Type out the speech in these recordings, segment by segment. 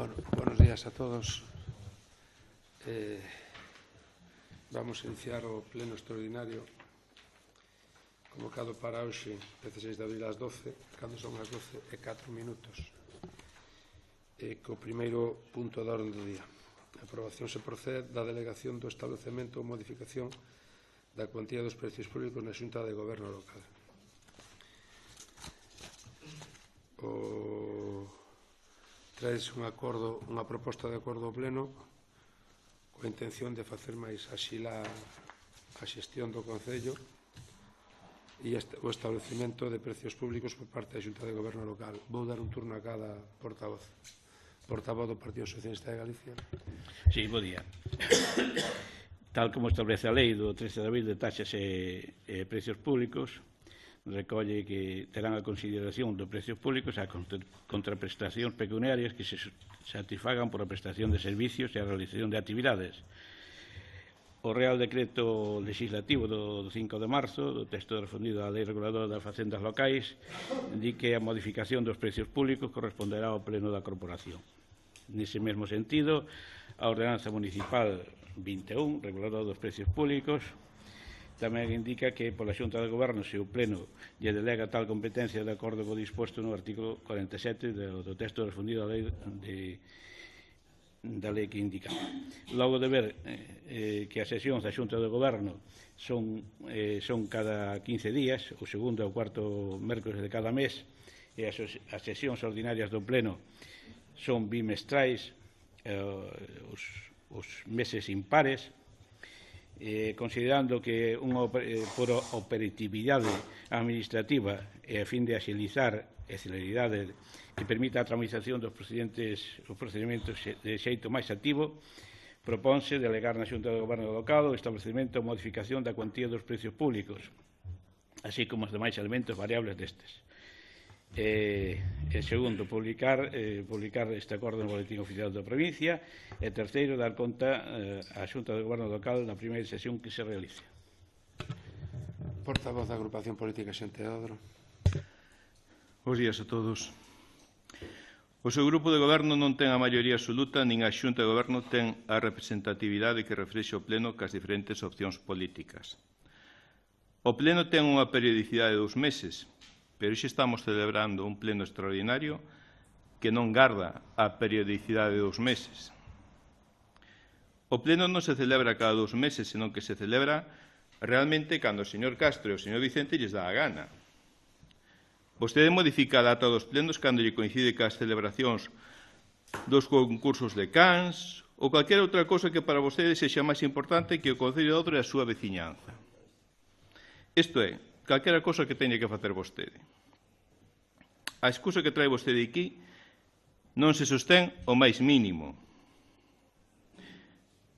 Bueno, buenos días a todos. Vamos a iniciar o pleno extraordinario convocado para hoxe, 16 de abril ás 12, cando son as 12:04. Co primeiro punto da orde do día. A aprobación se procede da delegación do establecemento ou modificación da cuantía dos precios públicos na Xunta de Goberno local. Traes unha proposta de acordo ao pleno coa intención de facer máis axila a xestión do Concello e o establecemento de precios públicos por parte da Xunta de Goberno local. Vou dar un turno a cada portavoz. Portavoz do Partido Socialista de Galicia. Sí, bo día. Tal como establece a lei do 13 de abril de taxas e precios públicos, recolle que terán a consideración dos precios públicos a contraprestacións pecuniarias que se satisfagan por a prestación de servicios e a realización de actividades. O Real Decreto Legislativo do 5 de marzo, do texto refundido á Lei Reguladora das Facendas Locais, di que a modificación dos precios públicos corresponderá ao Pleno da Corporación. Nese mesmo sentido, a Ordenanza Municipal 21, reguladora dos precios públicos, tamén indica que pola Xunta de Goberno, se o Pleno lle delega tal competencia de acordo co disposto no artículo 47 do texto refundido da lei que indica. Logo de ver que as sesións da Xunta de Goberno son cada 15 días, o segundo e o cuarto mércores de cada mes, e as sesións ordinarias do Pleno son bimestrais, os meses impares, considerando que por operatividade administrativa e a fin de axilizar e celeridade que permita a tramitación dos procedimentos de xeito máis activo, propónse delegar na Xunta de Goberno local o establecemento ou modificación da cuantía dos precios públicos, así como os demais elementos variables destes. Segundo, publicar este acordo no Boletín Oficial da provincia. E terceiro, dar conta á Xunta de Goberno local na primeira sesión que se realice. Portavoz da Agrupación Política Xente Odro. Bos días a todos. O seu grupo de goberno non ten a maioría absoluta, nin a Xunta de Goberno ten a representatividade que reflexe o Pleno cas diferentes opcións políticas. O Pleno ten unha periodicidade de 2 meses, pero hoxe estamos celebrando un pleno extraordinario que non garda a periodicidade de 2 meses. O pleno non se celebra cada 2 meses, senón que se celebra realmente cando o señor Castro e o señor Vicente lles dá a gana. Vostede modifica a data dos plenos cando lle coincide cas celebracións dos concursos de cans ou calquera outra cousa que para vostede sexa máis importante que o Concello de Odro e a súa veciñanza. Isto é, calquera cousa que teña que facer vostede. A excusa que trae vostede aquí non se sostén o máis mínimo.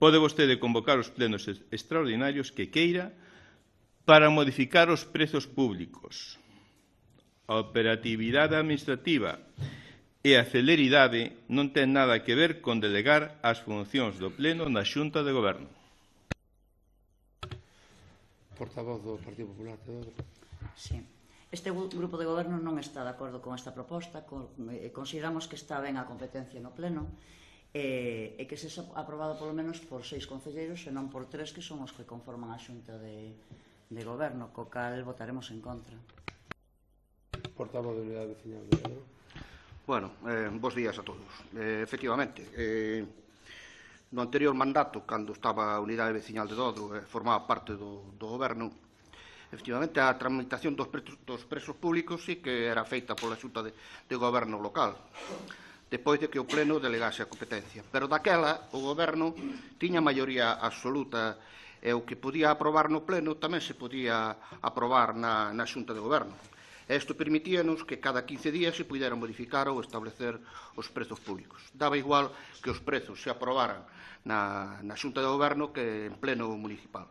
Pode vostede convocar os plenos extraordinarios que queira para modificar os prezos públicos. A operatividade administrativa e a celeridade non ten nada que ver con delegar as funcións do pleno na Xunta de Goberno. Portavoz do Partido Popular de Odro. Sí. Este grupo de goberno non está de acordo con esta proposta, consideramos que está ben a competencia no pleno e que se aprobado polo menos por 6 concelleiros e non por 3 que son os que conforman a Xunta de Goberno, co cal votaremos en contra. Portavoz de Unidade Veciñal de Odro. Bueno, bos días a todos. Efectivamente, no anterior mandato, cando estaba a Unidade Veciñal de Odro e formaba parte do goberno, efectivamente, a tramitación dos prezos públicos sí que era feita pola Xunta de Goberno local, depois de que o Pleno delegase a competencia. Pero daquela, o Goberno tiña maioría absoluta e o que podía aprobar no Pleno tamén se podía aprobar na Xunta de Goberno. E isto permitíanos que cada 15 días se puderan modificar ou establecer os prezos públicos. Daba igual que os prezos se aprobaran na Xunta de Goberno que en Pleno municipal.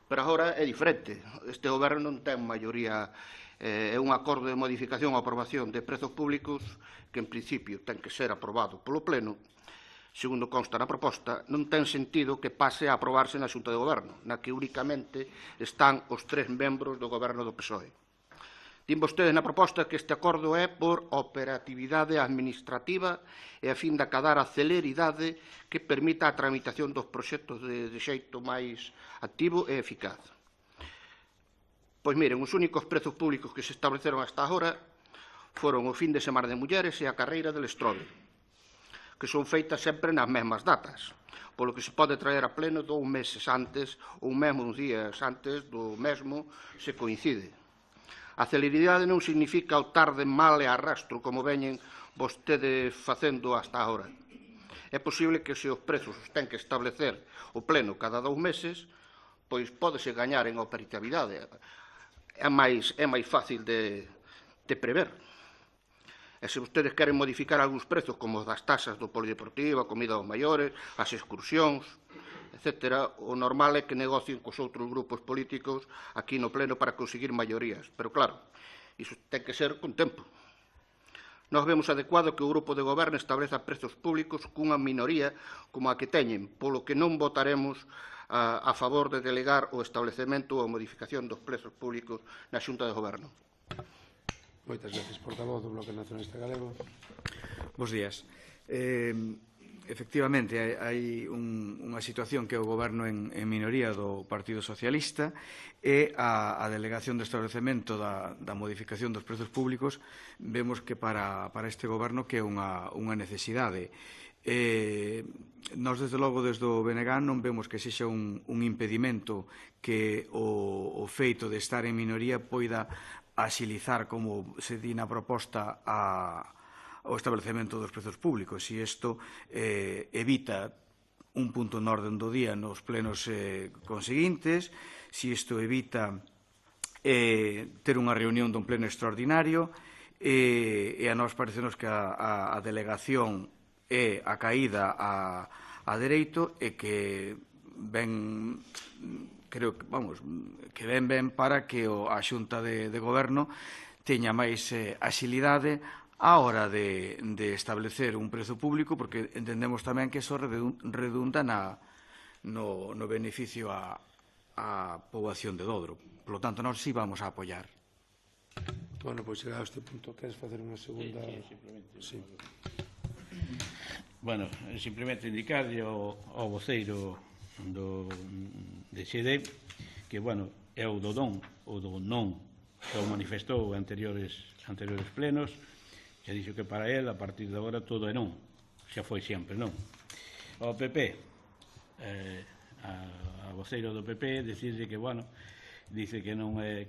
Pero agora é diferente. Este goberno non ten maioría, é un acordo de modificación ou aprobación de prezos públicos que, en principio, ten que ser aprobado polo Pleno. Segundo consta na proposta, non ten sentido que pase a aprobarse na Xunta de Goberno, na que únicamente están os 3 membros do goberno do PSOE. Din vostedes na proposta que este acordo é por operatividade administrativa e a fin de acadar a celeridade que permita a tramitación dos proxectos de xeito máis activo e eficaz. Pois miren, os únicos prezos públicos que se estableceron hasta agora foron o fin de semana de mulleres e a carreira del Estrode, que son feitas sempre nas mesmas datas, polo que se pode traer a pleno 2 meses antes ou mesmo uns días antes do mesmo se coincide. A celeridade non significa o tarde mal e arrastro, como veñen vostedes facendo hasta agora. É posible que se os prezos os ten que establecer o pleno cada 2 meses, pois pódese gañar en operatividade. É máis fácil de prever. E se vostedes queren modificar algúns prezos, como os das taxas do polideportivo, a comida aos maiores, as excursións, etc., o normal é que negocien cos outros grupos políticos aquí no pleno para conseguir maiorías. Pero claro, iso ten que ser con tempo. Nós vemos adecuado que o grupo de goberno estableza prezos públicos cunha minoría como a que teñen, polo que non votaremos a favor de delegar o establecemento ou a modificación dos prezos públicos na Xunta de Goberno. Moitas veces, portavoz do Bloque Nacionalista Galego. Bos días. Efectivamente, hai unha situación que é o goberno en minoría do Partido Socialista e a delegación do establecemento da modificación dos prezos públicos vemos que para este goberno que é unha necesidade. Nós, desde logo, desde o BNG non vemos que sexa un impedimento que o feito de estar en minoría poida axilizar, como se di na proposta, o establecemento dos prezos públicos. E isto evita un punto en orden do día nos plenos conseguintes, se isto evita ter unha reunión dun pleno extraordinario, e a nós parecenos que a delegación é a caída a dereito e que ben, creo que ben para que a Xunta de Goberno teña máis axilidade á hora de establecer un prezo público, porque entendemos tamén que eso redunda no beneficio á poboación de Dodro. Por lo tanto, nós sí vamos a apoiar. Bueno, pois chegado a este punto, queres facer unha segunda? Sí. Bueno, simplemente indicarlle ao voceiro de XD que, bueno, é o do non ou do non que o manifestou anteriores plenos. Xa dixo que para él, a partir de agora, todo é non. Xa foi sempre non. Ao PP, a voceiro do PP, decirle que, bueno, dice que non ve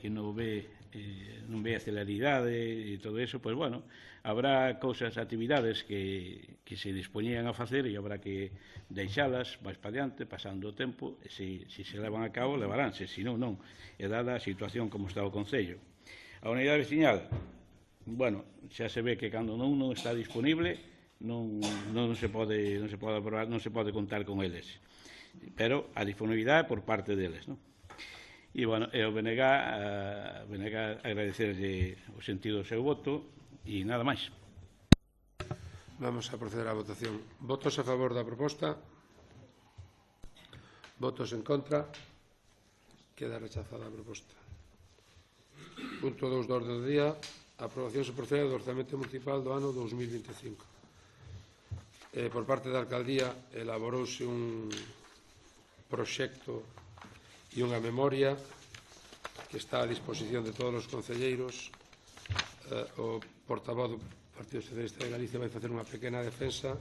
a celeridade e todo eso, pois, bueno, habrá cousas, actividades que se dispoñían a facer e habrá que deixalas máis para diante, pasando o tempo, e se levan a cabo, levaránse, se non, non. E dada a situación como está o Concello. A unidade veciñal, bueno, xa se ve que cando non está disponible non se pode aprobar, non se pode contar con eles, pero a disponibilidade por parte deles, non? E, bueno, o BNG agradecerlle o sentido do seu voto e nada máis. Vamos a proceder á votación. Votos a favor da proposta? Votos en contra? Queda rechazada a proposta. Punto 2 do orde do día. A aprobación se procede do Orzamento Municipal do ano 2025. Por parte da Alcaldía elaborouse un proxecto e unha memoria que está a disposición de todos os concelleiros. O portavoz do Partido Socialista de Galicia vai facer unha pequena defensa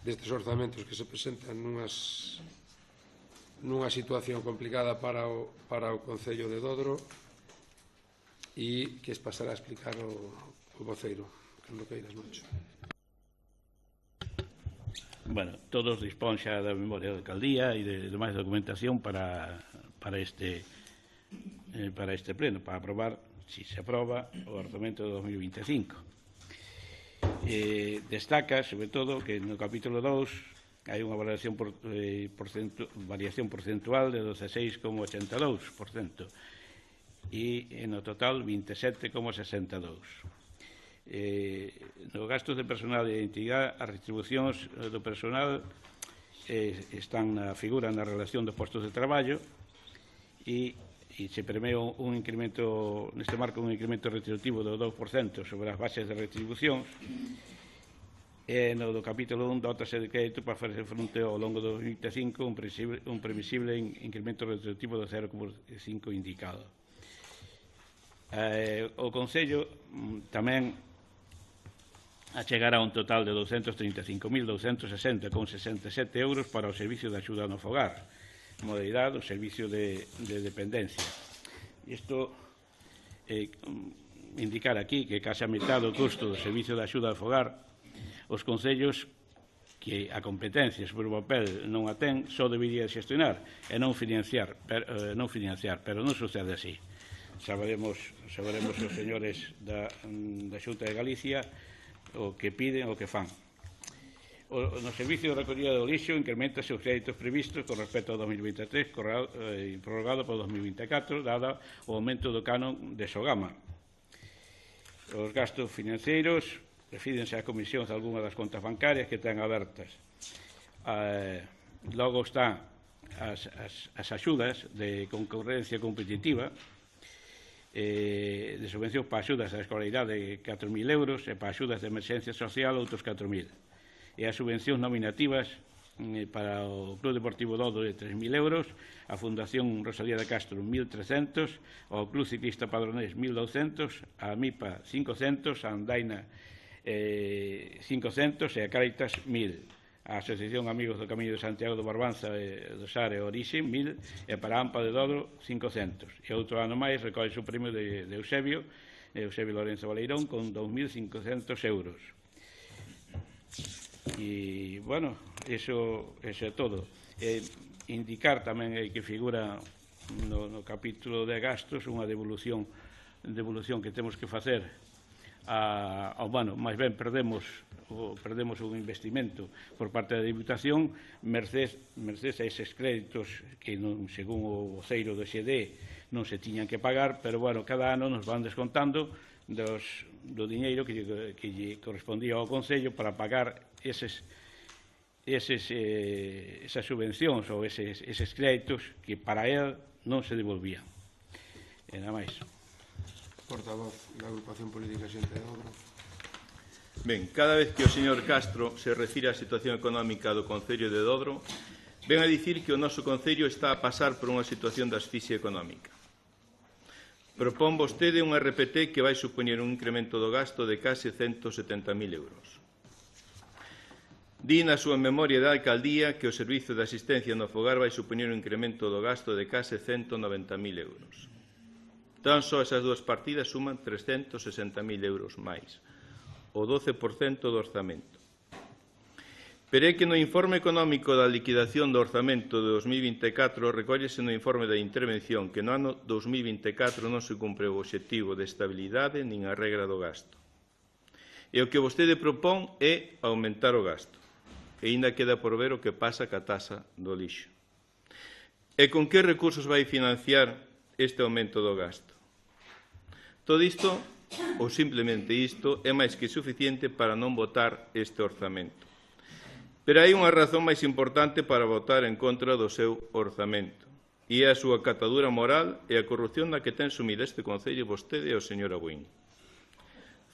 destes orzamentos que se presentan nunha situación complicada para o Concello de Dodro, e que es pasará a explicar o voceiro, cando queiras, Moncho. Bueno, todos dispón xa da memoria da alcaldía e de máis documentación para este pleno, para aprobar, se se aproba, o orzamento de 2025. Destaca, sobre todo, que no capítulo 2 hai unha variación porcentual de 16,82%. E no total 27,62. Nos gastos de personal e identidade, as retribucións do personal están na figura na relación dos postos de traballo e e se premeu un incremento, neste marco, un incremento retributivo do 2% sobre as bases de retribucións, e no do capítulo 1 dotase de crédito para facer fronte ao longo do 2025 un previsible incremento retributivo do 0,5 indicado. O Concello tamén achegará un total de 235.260,67 euros para o servicio de axuda no fogar, modalidade do servicio de dependencia. Isto indicar aquí que case a metade do custo do servicio de axuda ao fogar os concellos que a competencia sobre o papel non a ten só debería xestionar e non financiar, pero non sucede así. Saberemos os señores da Xunta de Galicia o que piden o que fan. No servicio de recollida do lixo incrementase os créditos previstos con respecto ao 2023 prorrogado para o 2024 dada o aumento do canon de Sogama. Os gastos financeiros refírense á comisión de algunhas das contas bancarias que ten abertas. Logo están as axudas de concorrencia competitiva, de subvención para axudas á escolaridade de 4.000 euros e para axudas de emerxencia social outros 4.000. E as subvencións nominativas para o Club Deportivo Dodo de 3.000 euros, a Fundación Rosalía de Castro 1.300, ao Club Ciclista Padronés 1.200, a MIPA 500, a Andaina 500 e a Caritas 1.000. A Asociación Amigos do Camiño de Santiago do Barbanza do Sar e Orixe 1.000 e para a AMPA de Dodo 500. E outro ano máis recolle o premio de Eusebio Lorenzo Baleirón con 2.500 euros. E, bueno, eso é todo. Indicar tamén que figura no capítulo de gastos unha devolución que temos que facer máis ben perdemos un investimento por parte da Diputación mercés a eses créditos que según o voceiro do XD non se tiñan que pagar, pero bueno, cada ano nos van descontando do diñeiro que lle correspondía ao Concello para pagar esas subvencións ou eses créditos que para él non se devolvían. E nada máis. Portavoz da Agrupación Política Xente de Obra. Ben, cada vez que o señor Castro se refire á situación económica do Concello de Dodro, ven a dicir que o noso Concello está a pasar por unha situación de asfixia económica. Propón vostede un RPT que vai supoñer un incremento do gasto de case 170.000 euros. Di na súa memoria da alcaldía que o servizo de asistencia no fogar vai supoñer un incremento do gasto de case 190.000 euros. Tan só esas dúas partidas suman 360.000 euros máis, o 12% do orzamento. Pero é que no informe económico da liquidación do orzamento de 2024 recóllese no informe da intervención que no ano 2024 non se cumpre o obxectivo de estabilidade nin a regra do gasto. E o que vostede propón é aumentar o gasto. E ainda queda por ver o que pasa ca taxa do lixo. E con que recursos vai financiar este aumento do gasto? Todo isto, ou simplemente isto, é máis que suficiente para non votar este orzamento. Pero hai unha razón máis importante para votar en contra do seu orzamento, e é a súa catadura moral e a corrupción na que ten sumida este Concello vostede e o señor Abuín.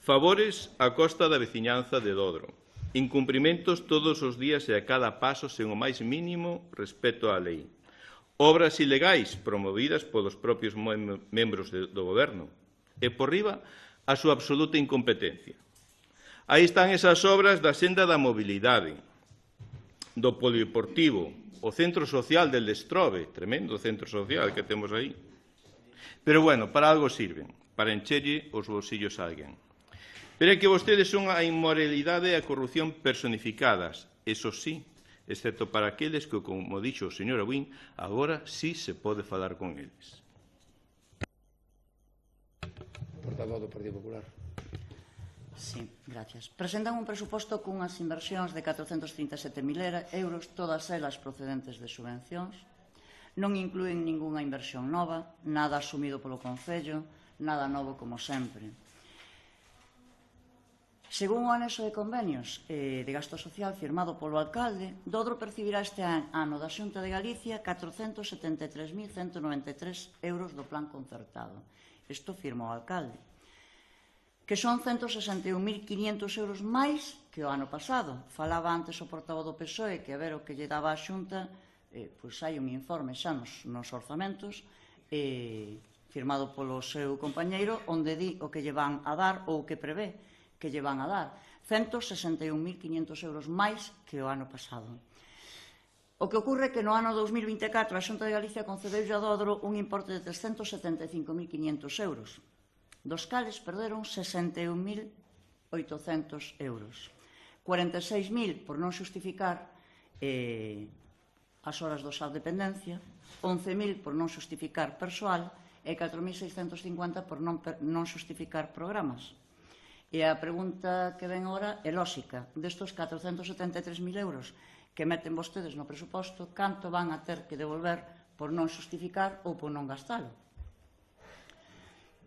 Favores a costa da veciñanza de Dodro, incumprimentos todos os días e a cada paso sen o máis mínimo respeto á lei, obras ilegais promovidas polos propios membros do Goberno, e por riba a súa absoluta incompetencia. Aí están esas obras da senda da mobilidade, do polideportivo, o centro social del Destrobe, tremendo centro social que temos aí. Pero, bueno, para algo sirven, para encherlle os bolsillos a alguén. Pero é que vostedes son a inmoralidade e a corrupción personificadas, eso sí, excepto para aqueles que, como dixo o señor Abuín, agora sí se pode falar con eles. Portavoz do Partido Popular. Sí, gracias. Presentan un presuposto cunhas inversións de 437.000 euros, todas elas procedentes de subvencións. Non inclúen ningunha inversión nova, nada asumido polo Concello, nada novo como sempre. Según o anexo de convenios de gasto social firmado polo alcalde, Dodro percibirá este ano da Xunta de Galicia 473.193 euros do plan concertado. Isto firma o alcalde, que son 161.500 euros máis que o ano pasado. Falaba antes o portavoz do PSOE que a ver o que lle daba a Xunta, pois hai un informe xa nos orzamentos firmado polo seu compañeiro onde di o que lle van a dar ou o que prevé que lle van a dar, 161.500 euros máis que o ano pasado. O que ocorre é que no ano 2024 a Xunta de Galicia concedeu a Dodro un importe de 375.500 euros, dos cales perderon 61.800 euros. 46.000 por non xustificar as horas do SAD dependencia, 11.000 por non xustificar persoal e 4.650 por non xustificar programas. E a pregunta que ven agora é lóxica. Destos 473.000 euros que meten vostedes no presuposto, canto van a ter que devolver por non xustificar ou por non gastalo?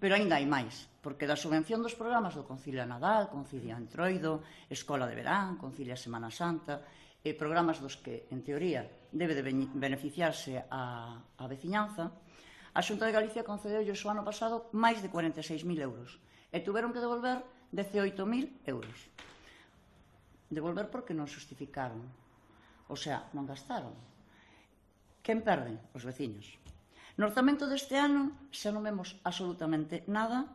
Pero aínda hai máis, porque da subvención dos programas do Concilia Nadal, Concilia Entroido, Escola de Verán, Concilia Semana Santa, e programas dos que, en teoría, debe de beneficiarse a veciñanza, a Xunta de Galicia concedeu o ano pasado máis de 46.000 euros e tuveron que devolver 18.000 euros. Devolver porque non xustificaron. O sea, non gastaron. Quen perde? Os veciños. No orzamento deste ano xa non vemos absolutamente nada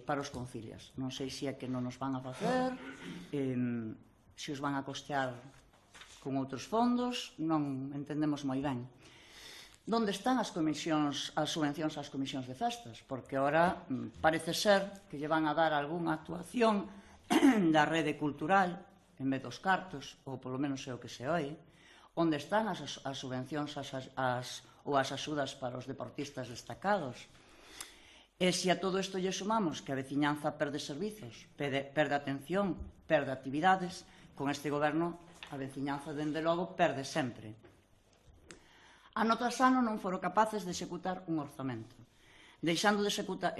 para os concilias. Non sei se é que non nos van a facer, se os van a costear con outros fondos, non entendemos moi ben. Onde están as subvencións ás comisións de festas? Porque agora parece ser que lle van a dar algunha actuación da rede cultural en vez dos cartos, ou polo menos é o que se oi. Onde están as subvencións ou as axudas para os deportistas destacados? E se a todo isto lle sumamos que a veciñanza perde servizos, perde atención, perde actividades, con este goberno a veciñanza, dende logo, perde sempre. Ano tras ano non foron capaces de executar un orzamento, deixando de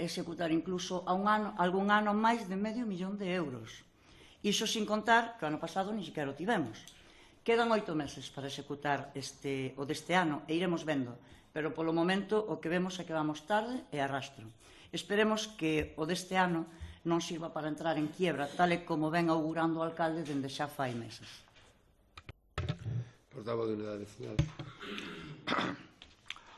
executar incluso algún ano máis de €500.000 de euros. Iso sin contar que o ano pasado ni sequera o tivemos. Quedan 8 meses para executar o deste ano e iremos vendo, pero polo momento o que vemos é que vamos tarde e a rastro. Esperemos que o deste ano non sirva para entrar en quiebra, tal e como ven augurando o alcalde dende xa fai meses. Portavoz de Unidade Vecinal.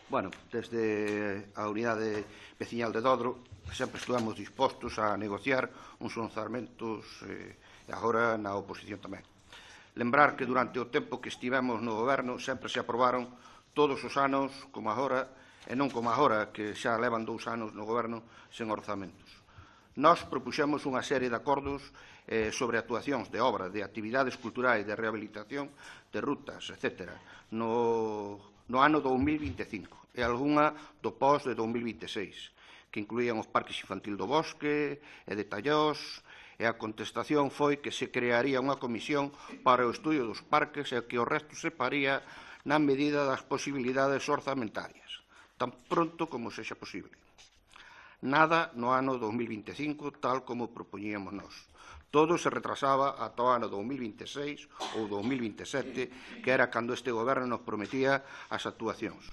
Bueno, desde a Unidade Veciñal de Dodro sempre estuvemos dispostos a negociar uns orzamentos e agora na oposición tamén. Lembrar que durante o tempo que estivemos no goberno sempre se aprobaron todos os anos como agora e non como agora que xa levan 2 anos no goberno sen orzamentos. Nós propuxemos unha serie de acordos sobre actuacións de obras, de actividades culturais, de rehabilitación, de rutas, etc. No ano 2025 e algunha do pós de 2026, que incluían os parques infantil do Bosque e de Tallós, e a contestación foi que se crearía unha comisión para o estudio dos parques e que o resto se faría na medida das posibilidades orzamentarias, tan pronto como sexa posible. Nada no ano 2025, tal como propoñíamos nós. Todo se retrasaba ata o ano 2026 ou 2027, que era cando este goberno nos prometía as actuacións.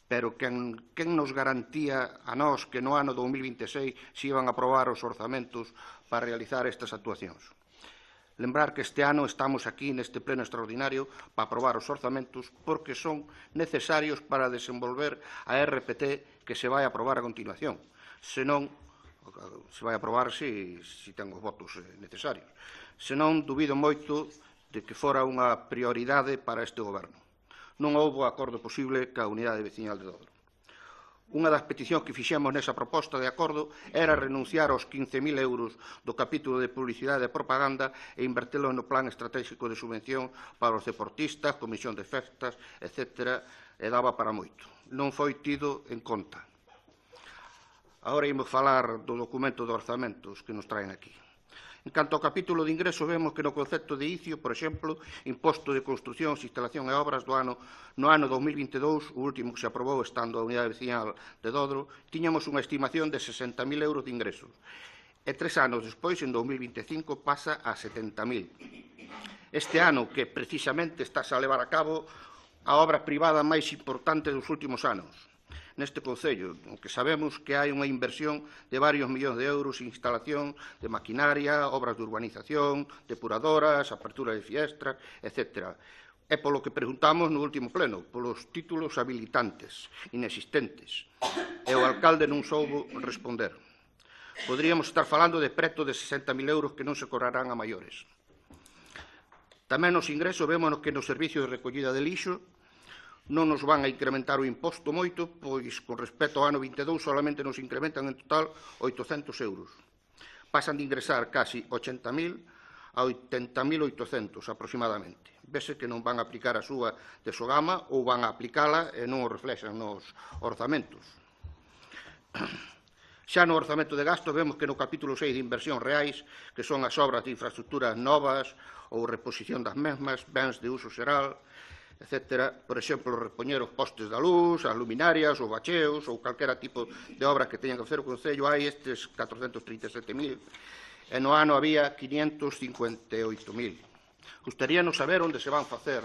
Pero quen nos garantía a nós que no ano 2026 se iban a aprobar os orzamentos para realizar estas actuacións? Lembrar que este ano estamos aquí neste pleno extraordinario para aprobar os orzamentos porque son necesarios para desenvolver a RPT que se vai a aprobar a continuación. Senón, se vai a aprobar se ten os votos necesarios. Senón, dubido moito de que fora unha prioridade para este goberno. Non houbo acordo posible ca Unidade Veciñal de Dodro. Unha das peticións que fixemos nesa proposta de acordo era renunciar aos 15.000 euros do capítulo de publicidade e propaganda e invertelo no plan estratégico de subvención para os deportistas, comisión de festas, etc. E daba para moito. Non foi tido en conta. Agora imos falar do documento de orzamentos que nos traen aquí. En canto ao capítulo de ingreso, vemos que no concepto de ICIO, por exemplo, imposto de construcións, instalación e obras no ano 2022, o último que se aprobou estando a Unidade Veciñal de Dodro, tiñamos unha estimación de 60.000 euros de ingresos. e 3 anos despois, en 2025, pasa a 70.000. Este ano que precisamente está a levar a cabo a obra privada máis importante dos últimos anos neste concello, que sabemos que hai unha inversión de varios millóns de euros en instalación de maquinaria, obras de urbanización, depuradoras, apertura de fiestras, etc. É polo que preguntamos no último pleno, polos títulos habilitantes inexistentes, e o alcalde non soubo responder. Poderíamos estar falando de preto de 60.000 euros que non se cobrarán a maiores. Tamén nos ingresos vemos que no servicio de recollida de lixo non nos van a incrementar o imposto moito, pois con respecto ao ano 22 solamente nos incrementan en total 800 euros. Pasan de ingresar casi 80.000 a 80.800 aproximadamente. Vese que non van a aplicar a súa de Sogama ou van a aplicala e non o reflexan nos orzamentos. Xa no orzamento de gasto vemos que no capítulo 6 de inversión reais, que son as obras de infraestructuras novas ou reposición das mesmas, bens de uso xeral, etc. Por exemplo, repoñer os postes da luz, as luminarias, os bacheos ou calquera tipo de obra que teñan que facer o Concello, hai estes 437.000 e no ano había 558.000. Gustaríanos saber onde se van facer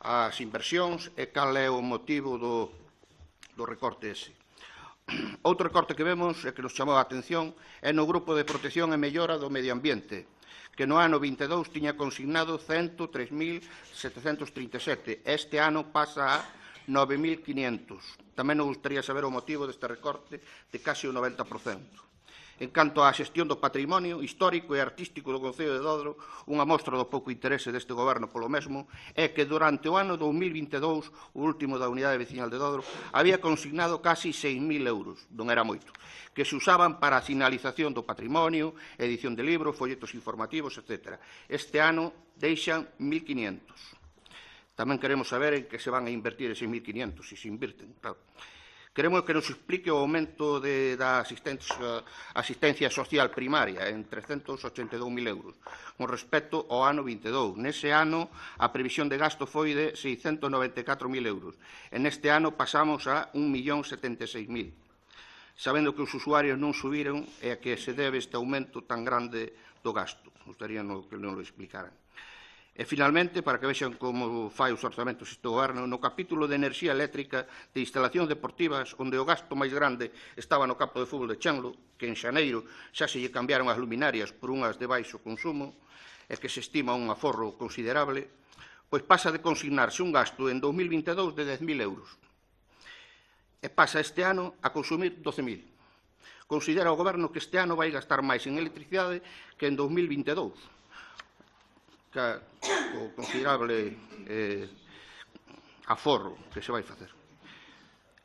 as inversións e cal é o motivo do recorte ese. Outro recorte que vemos e que nos chamou a atención é no grupo de protección e mellora do medio ambiente, que no ano 22 tiña consignado 103.737. Este ano pasa a 9.500. Tamén nos gustaría saber o motivo deste recorte de casi o 90%. En canto á xestión do patrimonio histórico e artístico do Concello de Dodro, unha mostra do pouco interese deste goberno polo mesmo é que durante o ano 2022, o último da Unidade Veciñal de Dodro, había consignado casi 6.000 euros, non era moito, que se usaban para a sinalización do patrimonio, edición de libros, folletos informativos, etc. Este ano deixan 1.500. Tamén queremos saber en que se van a invertir eses 1.500, se invirten, claro. Queremos que nos explique o aumento da asistencia social primaria en 382.000 euros con respecto ao ano 22. Nese ano, a previsión de gasto foi de 694.000 euros. En este ano pasamos a 1.076.000. Sabendo que os usuarios non subiron e a que se debe este aumento tan grande do gasto. Gostaría que non lo explicaran. E, finalmente, para que vexan como fai os orzamentos este goberno, no capítulo de enerxía eléctrica de instalacións deportivas, onde o gasto máis grande estaba no campo de fútbol de Chenlo, que en xaneiro xa se lle cambiaron as luminarias por unhas de baixo consumo, e que se estima un aforro considerable, pois pasa de consignarse un gasto en 2022 de 10.000 euros. E pasa este ano a consumir 12.000. Considera o goberno que este ano vai gastar máis en electricidade que en 2022. O considerable aforro que se vai facer.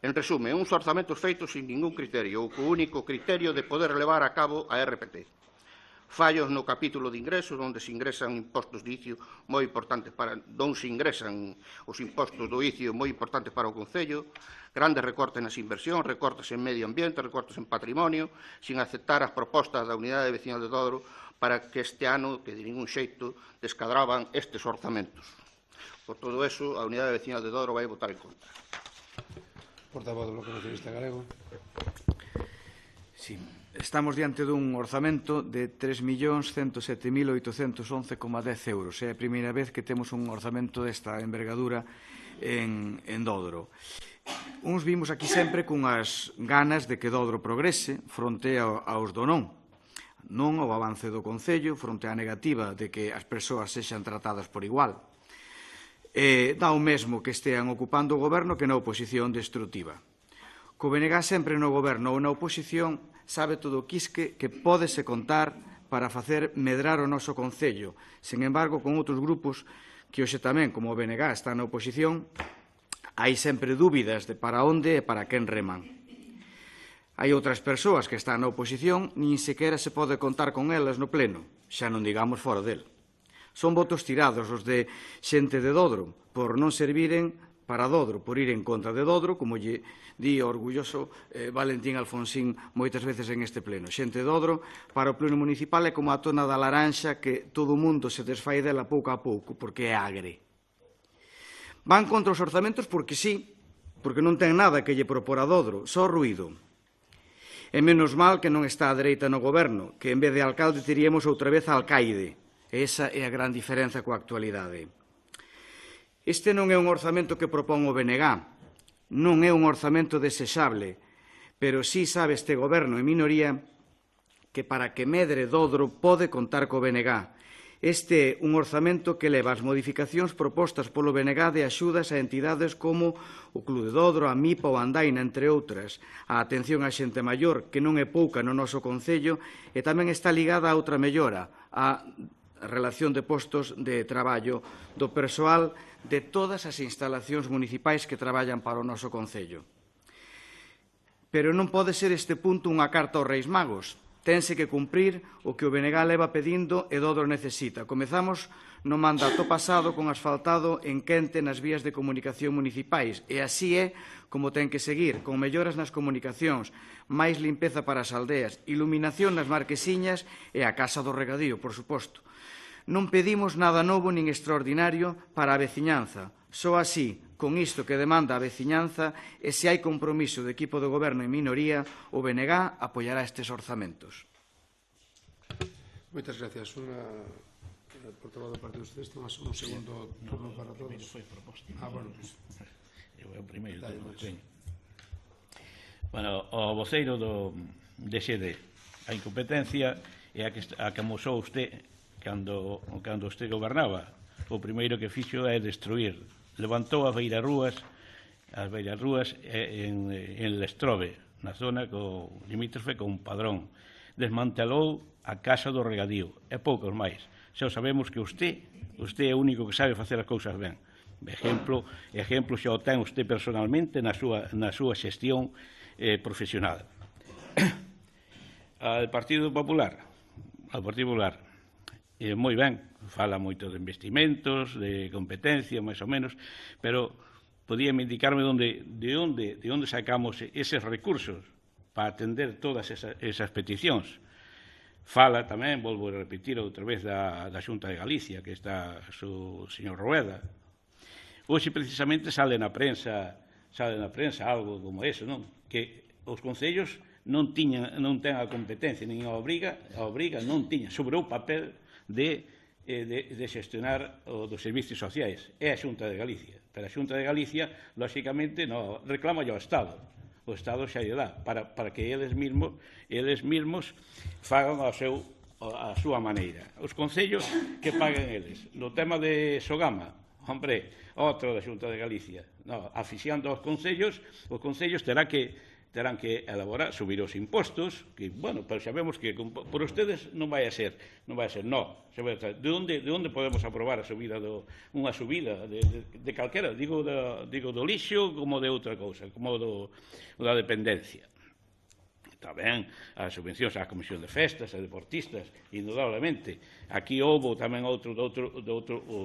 En resume, uns orzamentos feitos sin ningún criterio, ou co único criterio de poder levar a cabo a RPT. Fallos no capítulo de ingresos, onde se ingresan impostos de ICIO moi importantes onde se ingresan os impostos do ICIO moi importantes para o Concello, grandes recortes nas inversións, recortes en medio ambiente, recortes en patrimonio, sin aceptar as propostas da Unidade Veciñal de Dodro para que este ano, que de ningún xeito, descadraban estes orzamentos. Por todo eso, a Unidade Veciñal de Dodro vai votar en contra. Portavoz do Bloque Nacionalista Galego. Sí, estamos diante dun orzamento de 3.107.811,10 euros. É a primeira vez que temos un orzamento desta envergadura en Dodro. Uns vimos aquí sempre cunhas ganas de que Dodro progrese fronte aos do non. Non ao avance do Concello fronte á negativa de que as persoas sexan tratadas por igual. Dá o mesmo que estean ocupando o goberno que na oposición destructiva. Co BNG sempre no goberno ou na oposición sabe todo o quisque que pódese contar para facer medrar o noso Concello. Sen embargo, con outros grupos que hoxe tamén, como o BNG, está na oposición, hai sempre dúbidas de para onde e para quen reman. Hai outras persoas que están na oposición, nin sequera se pode contar con elas no pleno, xa non digamos fora del. Son votos tirados os de xente de Dodro, por non serviren para Dodro, por ir en contra de Dodro, como lle di o orgulloso Valentín Alfonsín moitas veces en este pleno. Xente de Dodro, para o pleno municipal, é como a tona da laranxa que todo o mundo se desfai dela pouco a pouco, porque é agre. Van contra os orzamentos porque sí, porque non ten nada que lle propor a Dodro, só ruído. E menos mal que non está a dereita no goberno, que en vez de alcalde teríamos outra vez alcaide. Esa é a gran diferenza coa actualidade. Este non é un orzamento que propón o BNG, non é un orzamento desexable, pero sí sabe este goberno en minoría que para que medre Dodro pode contar co BNG. Este é un orzamento que leva as modificacións propostas polo BNG de axudas a entidades como o Club de Dodro, a MIPA ou a Andaina, entre outras, a atención á xente maior, que non é pouca no noso concello, e tamén está ligada a outra mellora, a relación de postos de traballo do persoal de todas as instalacións municipais que traballan para o noso concello. Pero non pode ser este punto unha carta aos Reis Magos. Tense que cumprir o que o BNG leva pedindo e Dodro necesita. Comezamos no mandato pasado con asfaltado en quente nas vías de comunicación municipais e así é como ten que seguir, con melloras nas comunicacións, máis limpeza para as aldeas, iluminación nas marquesiñas e a Casa do Regadío, por suposto. Non pedimos nada novo nin extraordinario para a veciñanza. Só así, con isto que demanda a veciñanza, e se hai compromiso do equipo de goberno en minoría, o BNG apoiará estes orzamentos. Moitas gracias. Portavoz do Partido Socialista, un segundo turno para todos. Foi proposta. Bueno, pues. Eu é o primeiro turno que teño. Bueno, o voceiro do DSD, a incompetencia é a que amosou usted cando usted gobernaba. O primeiro que fixo é destruir. Levantou as beirarrúas en Lestrobe, na zona limítrofe con Padrón. Desmantelou a Casa do Regadío, e poucos máis. Xa sabemos que usted é o único que sabe facer as cousas ben. Exemplo xa o ten usted personalmente na súa xestión profesional. Al Partido Popular, moi ben, fala moito de investimentos, de competencia, máis ou menos, pero podíame indicarme de onde sacamos eses recursos para atender todas esas peticións. Fala tamén, volvo a repetir outra vez, da Xunta de Galicia, que está o señor Rueda. Hoxe, precisamente, sale na prensa algo como eso, non? Que os concellos non ten a competencia, nin a obriga non tiña, sobre o papel de xestionar dos servicios sociais. É a Xunta de Galicia. Pero a Xunta de Galicia, lóxicamente, reclama ao Estado. O Estado xa lle dá, para que eles mesmos fagan a súa maneira. Os concellos que paguen eles. No tema de Sogama, outro da Xunta de Galicia. Asfixiando os concellos terán que elaborar, subir os impostos, que, bueno, pero sabemos que por ustedes non vai a ser, de onde podemos aprobar unha subida de calquera, digo do lixo como de outra cousa, como da dependencia. Tamén as subvencións á Comisión de Festas e deportistas, indudablemente. Aquí houve tamén outro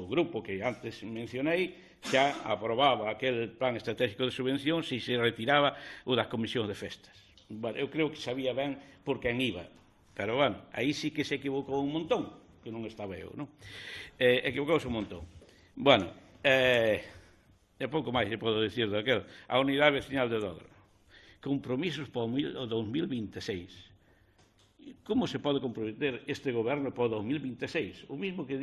grupo que antes mencionei, xa aprobaba aquel plan estratégico de subvencións e se retiraba o das comisións de festas. Eu creo que sabía ben por quen iba, pero, bueno, aí sí que se equivocou un montón, que non estaba eu, non? Equivocouse un montón. Bueno, e pouco máis que podo dicir daquel. A unidade veciñal de Dodro. Compromisos para o 2026. Como se pode comprometer este goberno para o 2026? O mismo que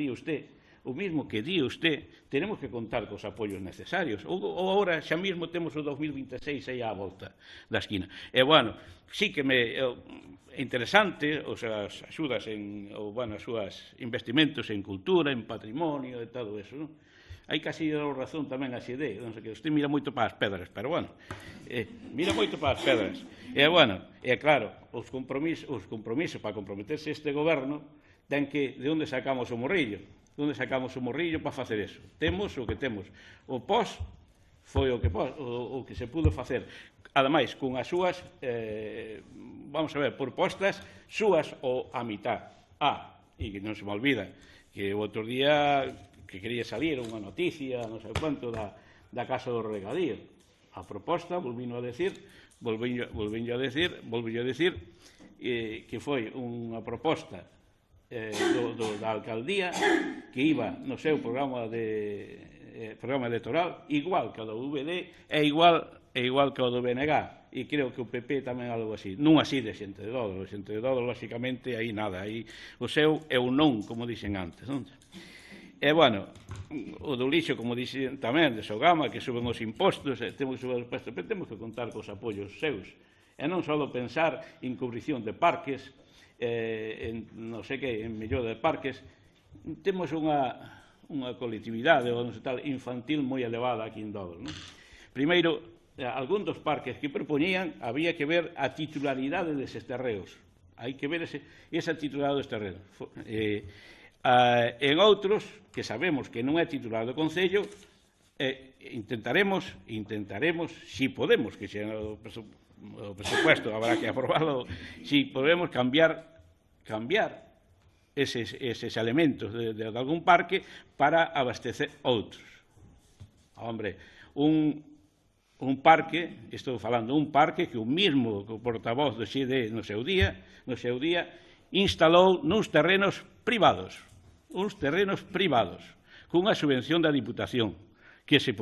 di usted, tenemos que contar cos apoios necesarios. Ou agora xa mesmo temos o 2026 aí á volta da esquina. E, bueno, sí que é interesante as axudas os súas investimentos en cultura, en patrimonio e todo eso, non? Hai casi razón tamén a XD, non sei que usted mira moito para as pedras, pero, bueno, mira moito para as pedras. E, bueno, claro, os compromisos para comprometerse este goberno ten que, de onde sacamos o morrillo? De onde sacamos o morrillo para facer eso? Temos o que temos. O pós foi o que se pudo facer. Ademais, con as súas, vamos a ver, propostas súas ou a mitad. E que non se me olvida, que o outro día que quería salir unha noticia, non sei quanto, da Casa do Regadío. A proposta, volvín a decir, que foi unha proposta da alcaldía que iba no seu programa electoral igual que o do VD e igual que o do BNG. e creo que o PP tamén algo así. Non así de xente de Dodro. Xente de Dodro, lóxicamente, aí nada. Aí o seu é o non, como dixen antes. Non? E, bueno, o do lixo, como dixen tamén, de Sogama, que suben os impostos, temos que subir os impostos, pero temos que contar cos apoios seus. E non só pensar en cubrición de parques, en non sei que, en mellor de parques. Temos unha colectividade infantil moi elevada aquí en Dodro. Non? Primeiro, algún dos parques que propoñían había que ver a titularidade deses terreos. Hai que ver esa titularidade dos terreos. En outros, que sabemos que non é titular do Concello, intentaremos, si podemos, que xa o presupuesto habrá que aprobarlo, si podemos cambiar eses elementos de algún parque para abastecer outros. Hombre, un parque, estou falando un parque que o mismo portavoz do XD no seu día instalou nuns terrenos privados, cunha subvención da Diputación, que se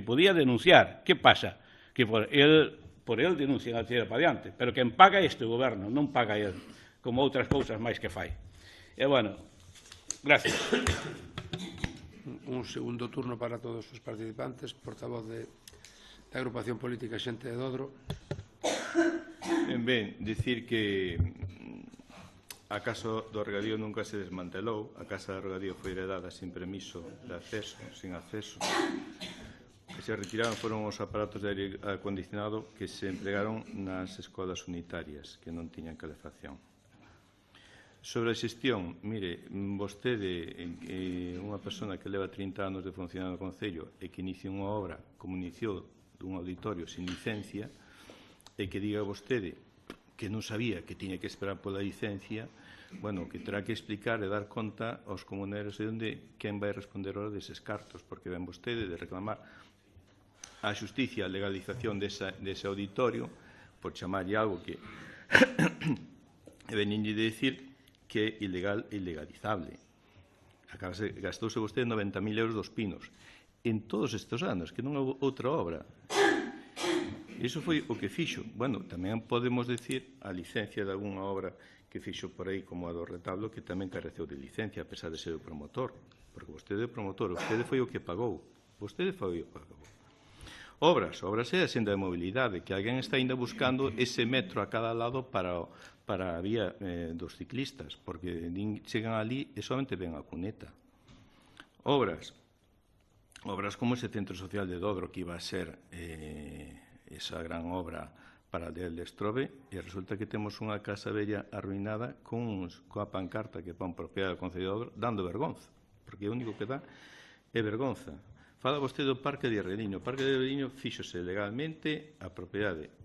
podía denunciar. Que pasa? Que por el denuncian a tira para diante, pero quen paga este goberno, non paga el, como outras cousas máis que fai. E, bueno, gracias. Un segundo turno para todos os participantes. Portavoz da agrupación política Xente de Dodro. Ben, dicir que a casa do regadío nunca se desmantelou. A casa do regadío foi heredada sin permiso de acceso, sin acceso. Que se retiraron foron os aparatos de aire acondicionado que se empregaron nas escolas unitarias, que non tiñan calefacción. Sobre a xestión, mire, vostede, unha persona que leva 30 anos de funcionar no Concello e que inicia unha obra como iniciou dun auditorio sin licencia, e que diga vostede que non sabía que tiña que esperar pola licencia, bueno, que terá que explicar e dar conta aos comuneiros de onde quen vai responder ahora deses cartos, porque ven vostede de reclamar a xusticia a legalización dese auditorio, por chamarlle algo que veninlle de dicir que é ilegal e ilegalizable. Gastouse vostede 90.000 euros dos pinos en todos estes anos, que non houve outra obra. Iso foi o que fixo. Bueno, tamén podemos decir a licencia de algunha obra que fixo por aí, como a do retablo, que tamén careceu de licencia, a pesar de ser o promotor. Porque vostede é o promotor, vostede foi o que pagou. Vostede foi o que pagou. Obras é a senda de mobilidade, que alguén está ainda buscando ese metro a cada lado para a vía dos ciclistas, porque chegan ali e somente ven a cuneta. Obras como ese centro social de Dodro, que iba a ser esa gran obra para a aldea de Estrobe, e resulta que temos unha casa bella arruinada coa pancarta que pon propiedade do Concello de Dodro, dando vergonza, porque o único que dá é vergonza. Fala vostede do Parque de Herreliño. O Parque de Herreliño fíxose legalmente, a propiedade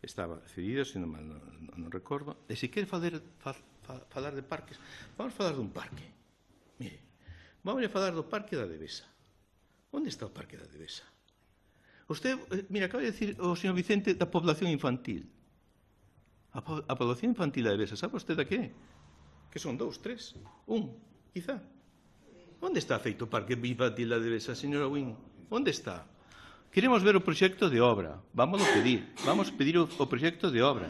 estaba cedida, se non recordo, e se quere falar de parques, vamos falar dun parque. Mire, vamos a falar do Parque da Devesa. Onde está o Parque da Devesa? Usted, mira, acaba de decir o señor Vicente da población infantil. A población infantil da Devesa, sabe vostede a que? Que son 2, 3, 1, quizá. Onde está feito o Parque Infantil da Devesa, señora Wynn? Onde está? Queremos ver o proxecto de obra. Vamos pedir o proxecto de obra,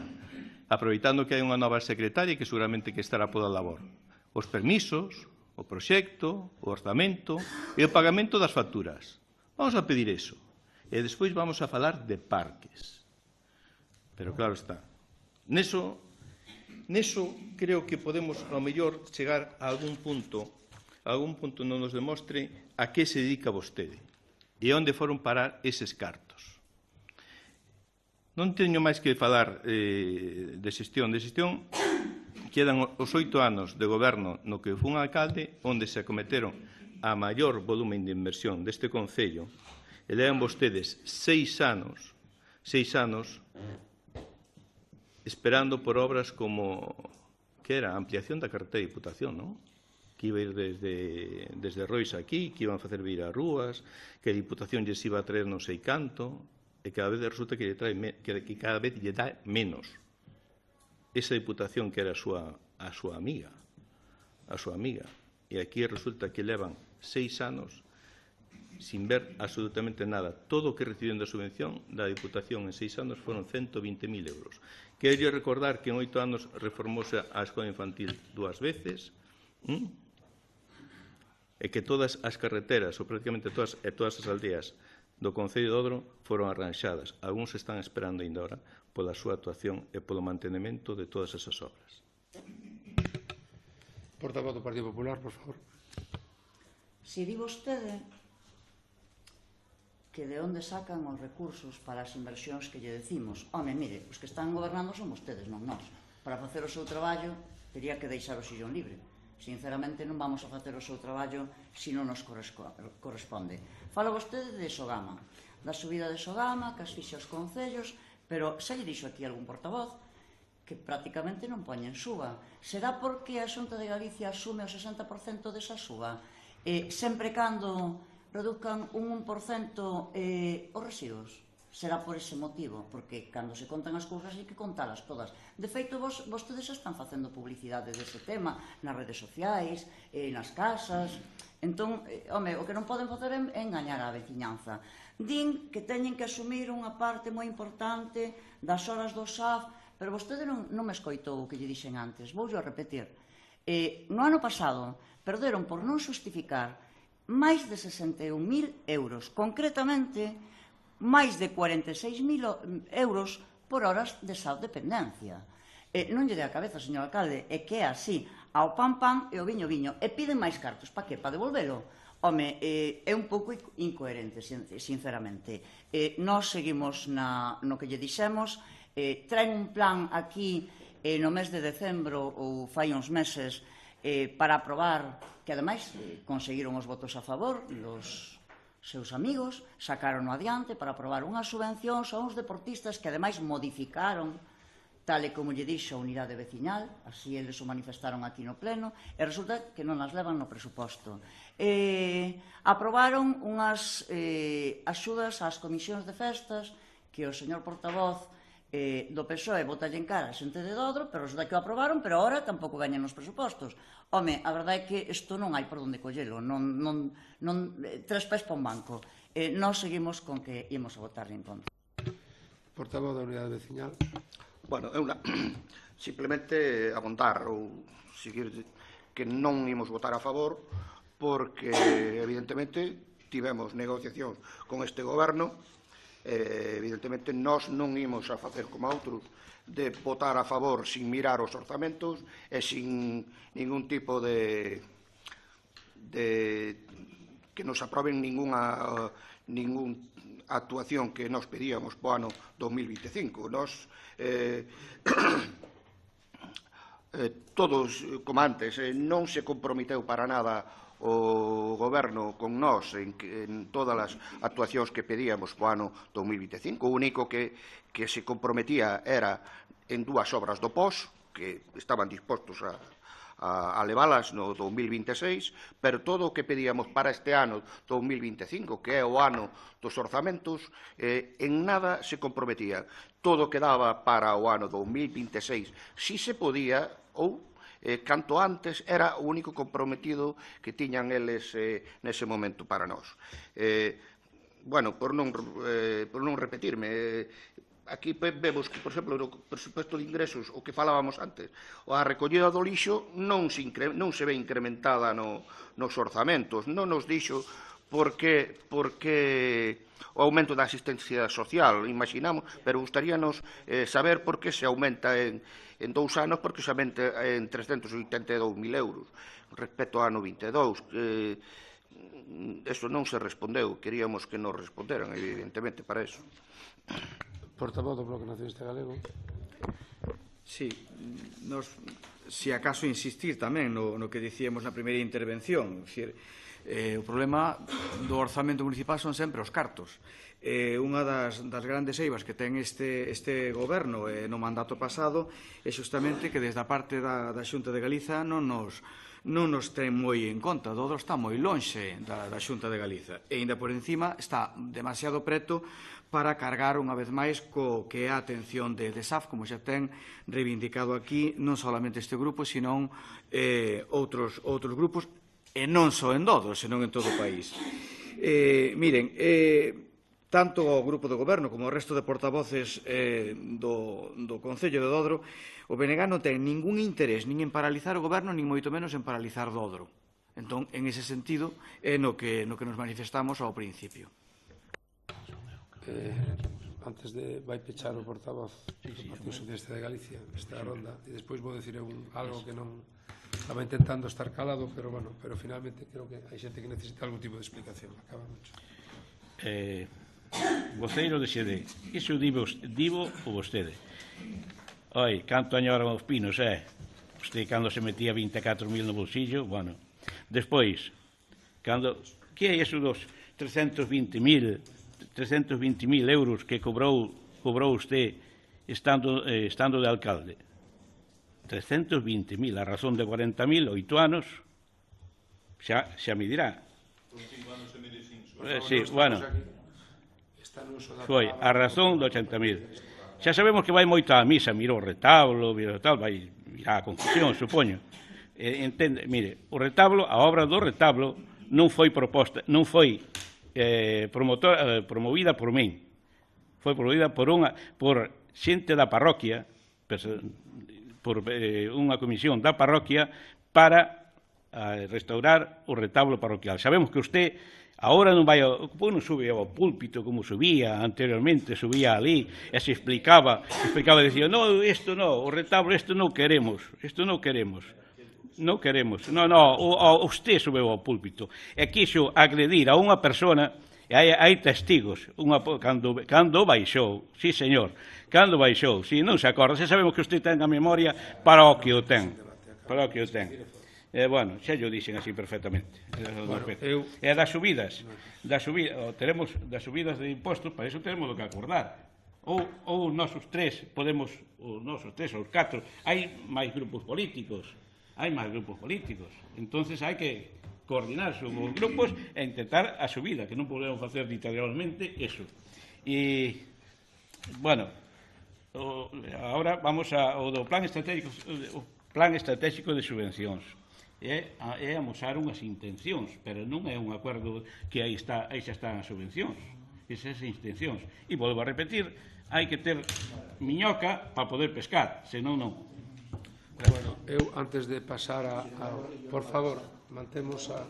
aproveitando que hai unha nova secretaria que seguramente que estará pola labor. Os permisos, o proxecto, o orzamento e o pagamento das facturas. Vamos a pedir eso. E despois vamos a falar de parques. Pero claro está. Neso creo que podemos, ao mellor, chegar a algún punto non nos demostre a que se dedica vostede e onde foron parar eses cartos. Non teño máis que falar de xestión. De xestión quedan os 8 anos de goberno no que fun alcalde, onde se acometeron a maior volumen de inversión deste Concello, e levan vostedes 6 anos esperando por obras como que era a ampliación da carretera de Diputación, non? Que iba a ir desde Rois aquí, que iban a facer vir a rúas, que a Diputación lles iba a traer non sei canto, e cada vez resulta que cada vez lle dá menos. Esa Diputación que era a súa amiga, e aquí resulta que levan 6 anos sin ver absolutamente nada. Todo o que reciben da subvención da Diputación en 6 anos foron 120.000 euros. Quero recordar que en 8 anos reformouse a escola infantil 2 veces, e que todas as carreteras, ou prácticamente todas as aldeas do Concello de Odro foron arranxadas. Algúns están esperando ainda ahora pola súa actuación e polo mantenimento de todas esas obras. Portavoz do Partido Popular, por favor. Si di vostede que de onde sacan os recursos para as inversións que lle decimos, home, mire, os que están gobernando son vostedes, non nós. Para facer o seu traballo, teria que deixar o sillón libre. Sinceramente, non vamos a facer o seu traballo se non nos corresponde. Fala vostede de Sogama, da subida de Sogama, que asfixia os concellos, pero xa lle dixo aquí algún portavoz que prácticamente non poñen suba. Será porque a Xunta de Galicia asume o 60% desa suba? Sempre cando reduzcan un 1% os residuos? Será por ese motivo, porque cando se contan as cousas hai que contalas todas. De feito, vostedes están facendo publicidade dese tema nas redes sociais, nas casas. Entón, home, o que non poden facer é engañar a veciñanza. Din que teñen que asumir unha parte moi importante das horas do SAF, pero vostede non me escoitou o que lle dixen antes. Voulle repetir. No ano pasado, perderon por non xustificar máis de 61.000 euros, concretamente máis de 46.000 euros por horas de dependencia. Non lle dé a cabeza, señor alcalde, é que é así, ao pan pan e ao viño viño, e piden máis cartos, pa que? Pa devolvelo? Home, é un pouco incoherente, sinceramente. Nós seguimos no que lle dixemos, traen un plan aquí no mes de decembro ou fai uns meses para aprobar, que ademais conseguiron os votos a favor dos seus amigos, sacaron adiante para aprobar unhas subvencións a uns deportistas que ademais modificaron, tal e como lle dixo a unidade veciñal, así eles o manifestaron aquí no pleno, e resulta que non as levan no presuposto. Aprobaron unhas axudas ás comisións de festas que o señor portavoz do PSOE botalle en cara a xente de Dodro, pero resulta que o aprobaron, pero ahora tampouco gañan nos presupostos. Home, a verdade é que isto non hai por onde collelo, tres pés pa un banco. Nós seguimos con que imos a votar en contra. Portavoz da unidade veciñal. Bueno, é unha simplemente abondar ou seguir que non imos votar a favor porque evidentemente tivemos negociacións con este goberno. Evidentemente nós non imos a facer como outros de votar a favor sin mirar os orzamentos e sin ningún tipo de que nos aproben ninguna actuación que nos pedíamos po ano 2025. Nos todos, como antes, non se comprometeu para nada o goberno con nós en todas as actuacións que pedíamos po ano 2025. O único que se comprometía era en 2 obras do POS, que estaban dispostos a leválas no 2026, pero todo o que pedíamos para este ano 2025, que é o ano dos orzamentos, en nada se comprometía. Todo quedaba para o ano 2026, si se podía, ou canto antes, era o único comprometido que tiñan eles nese momento para nós. Bueno, por non repetirme, aquí vemos que, por exemplo, no presuposto de ingresos, o que falábamos antes, a recollida do lixo non se ve incrementada nos orzamentos. Non nos dixo porque o aumento da asistencia social, imaginamos, pero gustaríanos saber por que se aumenta en 2 anos, porque se aumenta en 382.000 euros respecto ao ano 22. Eso non se respondeu, queríamos que nos responderan, evidentemente, para eso. Portavoz do Bloque Nacionalista Galego. Sí, si acaso insistir tamén no que dicíamos na primeira intervención, o problema do orzamento municipal son sempre os cartos. Unha das grandes eivas que ten este goberno no mandato pasado é justamente que desde a parte da Xunta de Galiza non nos ten moi en conta. Dodro está moi lonxe da Xunta de Galiza e ainda por encima está demasiado preto para cargar unha vez máis co que é a atención de SAF, como xa ten reivindicado aquí non solamente este grupo, senón outros grupos, e non só en Dodro, senón en todo o país. Miren, tanto o Grupo do Goberno como o resto de portavoces do Concello de Dodro, o BNG non ten ningún interés nin en paralizar o Goberno, nin moito menos en paralizar Dodro. Entón, en ese sentido, é no que nos manifestamos ao principio. Antes de vai pechar o portavoz do Partido Socialista de Galicia esta ronda, e despois vou decir algo que non estaba intentando estar calado, pero bueno, pero finalmente creo que hai xente que necesita algún tipo de explicación. Acaba mucho. Voceiro de Xede, iso divo o vostede. Oi, canto añoran os pinos, Vostede cando se metía 24.000 no bolsillo, bueno. Despois, que é iso dos 320.000 euros que cobrou usted estando de alcalde? 320.000, a razón de 40.000, 8 anos, xa me dirá. Sí, bueno, foi a razón de 80.000. Xa sabemos que vai moito á misa, mirou o retablo, vai a confusión, supoño. Entende, mire, o retablo, a obra do retablo non foi promovida por min. Foi promovida por xente da parroquia, por unha comisión da parroquia para restaurar o retablo parroquial. Sabemos que usted agora non sube ao púlpito como subía anteriormente, subía ali e se explicaba e dicía, no, isto non, o retablo, isto non queremos. Non queremos. Non, usted subeu ao púlpito e quixo agredir a unha persona, e hai testigos, cando baixou, sí, señor, cando baixou, si non se acorda, se sabemos que usted ten a memoria para o que o ten. Bueno, xa yo dixen así perfectamente. E das subidas de impostos, para iso tenemos que acordar. Ou nosos tres, ou os catro, hai máis grupos políticos, entonces hai que coordinarse os grupos e intentar a subida, que non podemos facer dictatorialmente eso. E, bueno, agora vamos ao do plan estratégico de subvencións. É amosar unhas intencións, pero non é un acordo que aí xa están as subvencións, esas intencións. E volvo a repetir, hai que ter miñoca para poder pescar, senón non. Bueno, eu antes de pasar por favor, mantemos a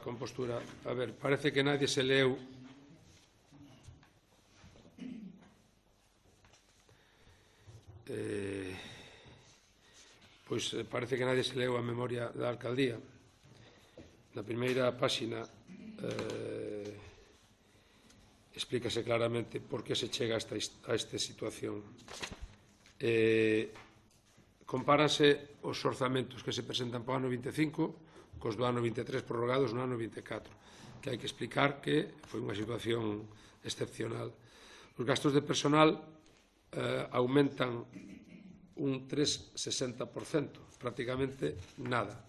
compostura. A ver, parece que nadie se leu parece que nadie se leu a memoria da alcaldía. Na primeira páxina explícase claramente por que se chega a esta situación. Compáranse os orzamentos que se presentan para o ano 25 cos do ano 23 prorrogados no ano 24, que hai que explicar que foi unha situación excepcional. Os gastos de personal aumentan un 3,60%, prácticamente nada.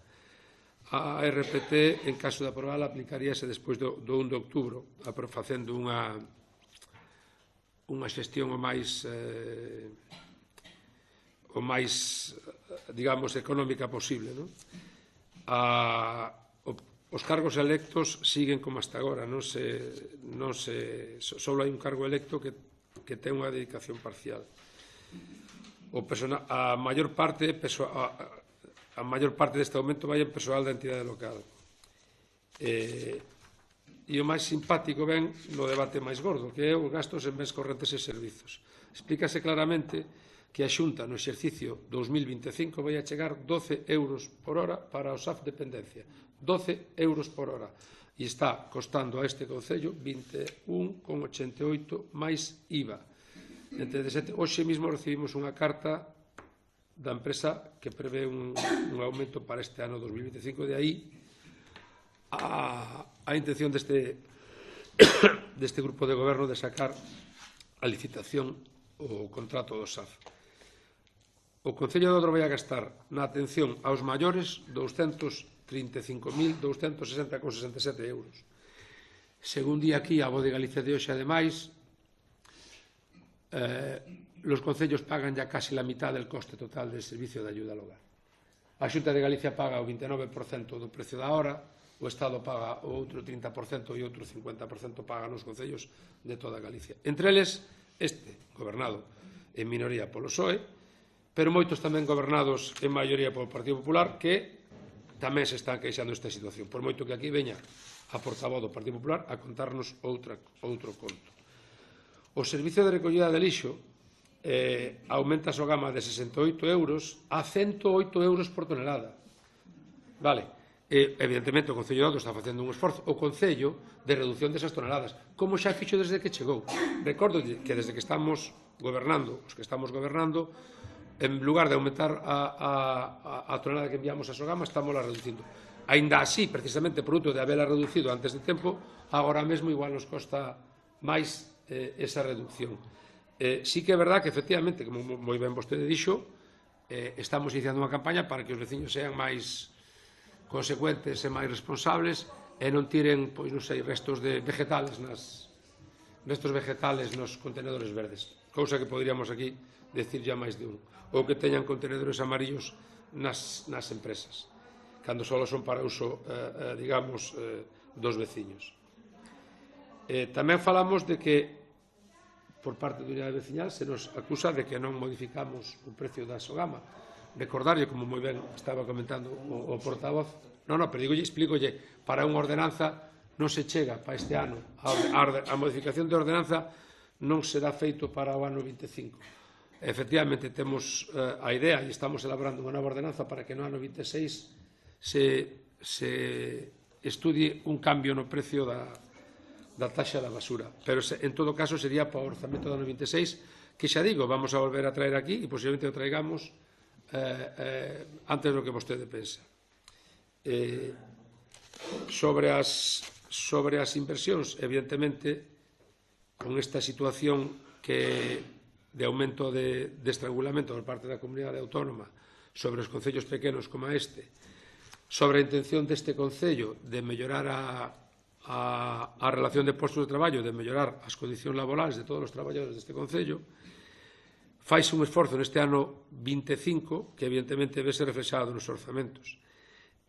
A RPT, en caso de aprobarla, aplicaríase despois do 1 de outubro, facendo unha xestión o máis digamos, económica posible. Os cargos electos siguen como hasta agora, só hai un cargo electo que ten unha dedicación parcial. A maior parte deste aumento vai en persoal da entidade local. E o máis simpático ven no debate máis gordo, que é os gastos en bens correntes e servizos. Explícase claramente que a Xunta no exercicio 2025 vai a chegar 12 euros por hora para o SAF dependencia. 12 euros por hora. E está costando a este Concello 21,88 máis IVA. Hoxe mesmo recibimos unha carta da empresa que prevé un aumento para este ano 2025. De aí a intención deste grupo de goberno de sacar a licitación o contrato do SAF. O Concello de Dodro vai a gastar na atención aos maiores 235.260,67 euros. Según di aquí a Voz de Galicia de hoxe, ademais, los concellos pagan ya casi la mitad del coste total del servicio de ayuda al hogar. A Xunta de Galicia paga o 29% do precio da hora, o Estado paga o outro 30% e outro 50% paga nos concellos de toda Galicia. Entre eles, este, gobernado en minoría polo PSOE, pero moitos tamén gobernados en maioría polo Partido Popular, que tamén se están queixando desta situación, por moito que aquí veña a portavoz do Partido Popular a contarnos outro conto. O servicio de recollida de lixo aumenta a súa gama de 68 euros a 108 euros por tonelada. Vale. Evidentemente, o Concello de Odo está facendo un esforzo, o Concello, de reducción desas toneladas, como xa fixo desde que chegou. Recordo que desde que estamos gobernando, os que estamos gobernando, en lugar de aumentar a tonelada que enviamos a Sogama, estamos la reducindo. Ainda así, precisamente, produto de haberla reducido antes de tempo, agora mesmo igual nos costa máis esa reducción. Sí que é verdad que, efectivamente, como moi ben vostede dixo, estamos iniciando unha campaña para que os veciños sean máis consecuentes e máis responsables e non tiren, pois non sei, restos vegetales nos contenedores verdes, cousa que poderíamos aquí decir ya máis de un, ou que teñan contenedores amarillos nas empresas, cando só son para uso, digamos, dos veciños. Tamén falamos de que por parte da unidade veciñal se nos acusa de que non modificamos o precio da Sogama. Recordarlle, como moi ben estaba comentando o portavoz, pero explícolle, para unha ordenanza non se chega para este ano. A modificación de ordenanza non será feito para o ano 25. Efectivamente, temos a idea e estamos elaborando unha nova ordenanza para que no ano 26 se estudie un cambio no precio da taxa da basura. Pero, en todo caso, sería para o orzamento do ano 26, que xa digo, vamos a volver a traer aquí e posiblemente o traigamos antes do que vostede pensa. Sobre as inversións, evidentemente, con esta situación de aumento de estrangulamento por parte da comunidade autónoma sobre os concellos pequenos como este, sobre a intención deste concello de mellorar a relación de postos de traballo, de mellorar as condicións laborales de todos os traballadores deste concello, faise un esforzo neste ano 25 que evidentemente vese reflexado nos orzamentos.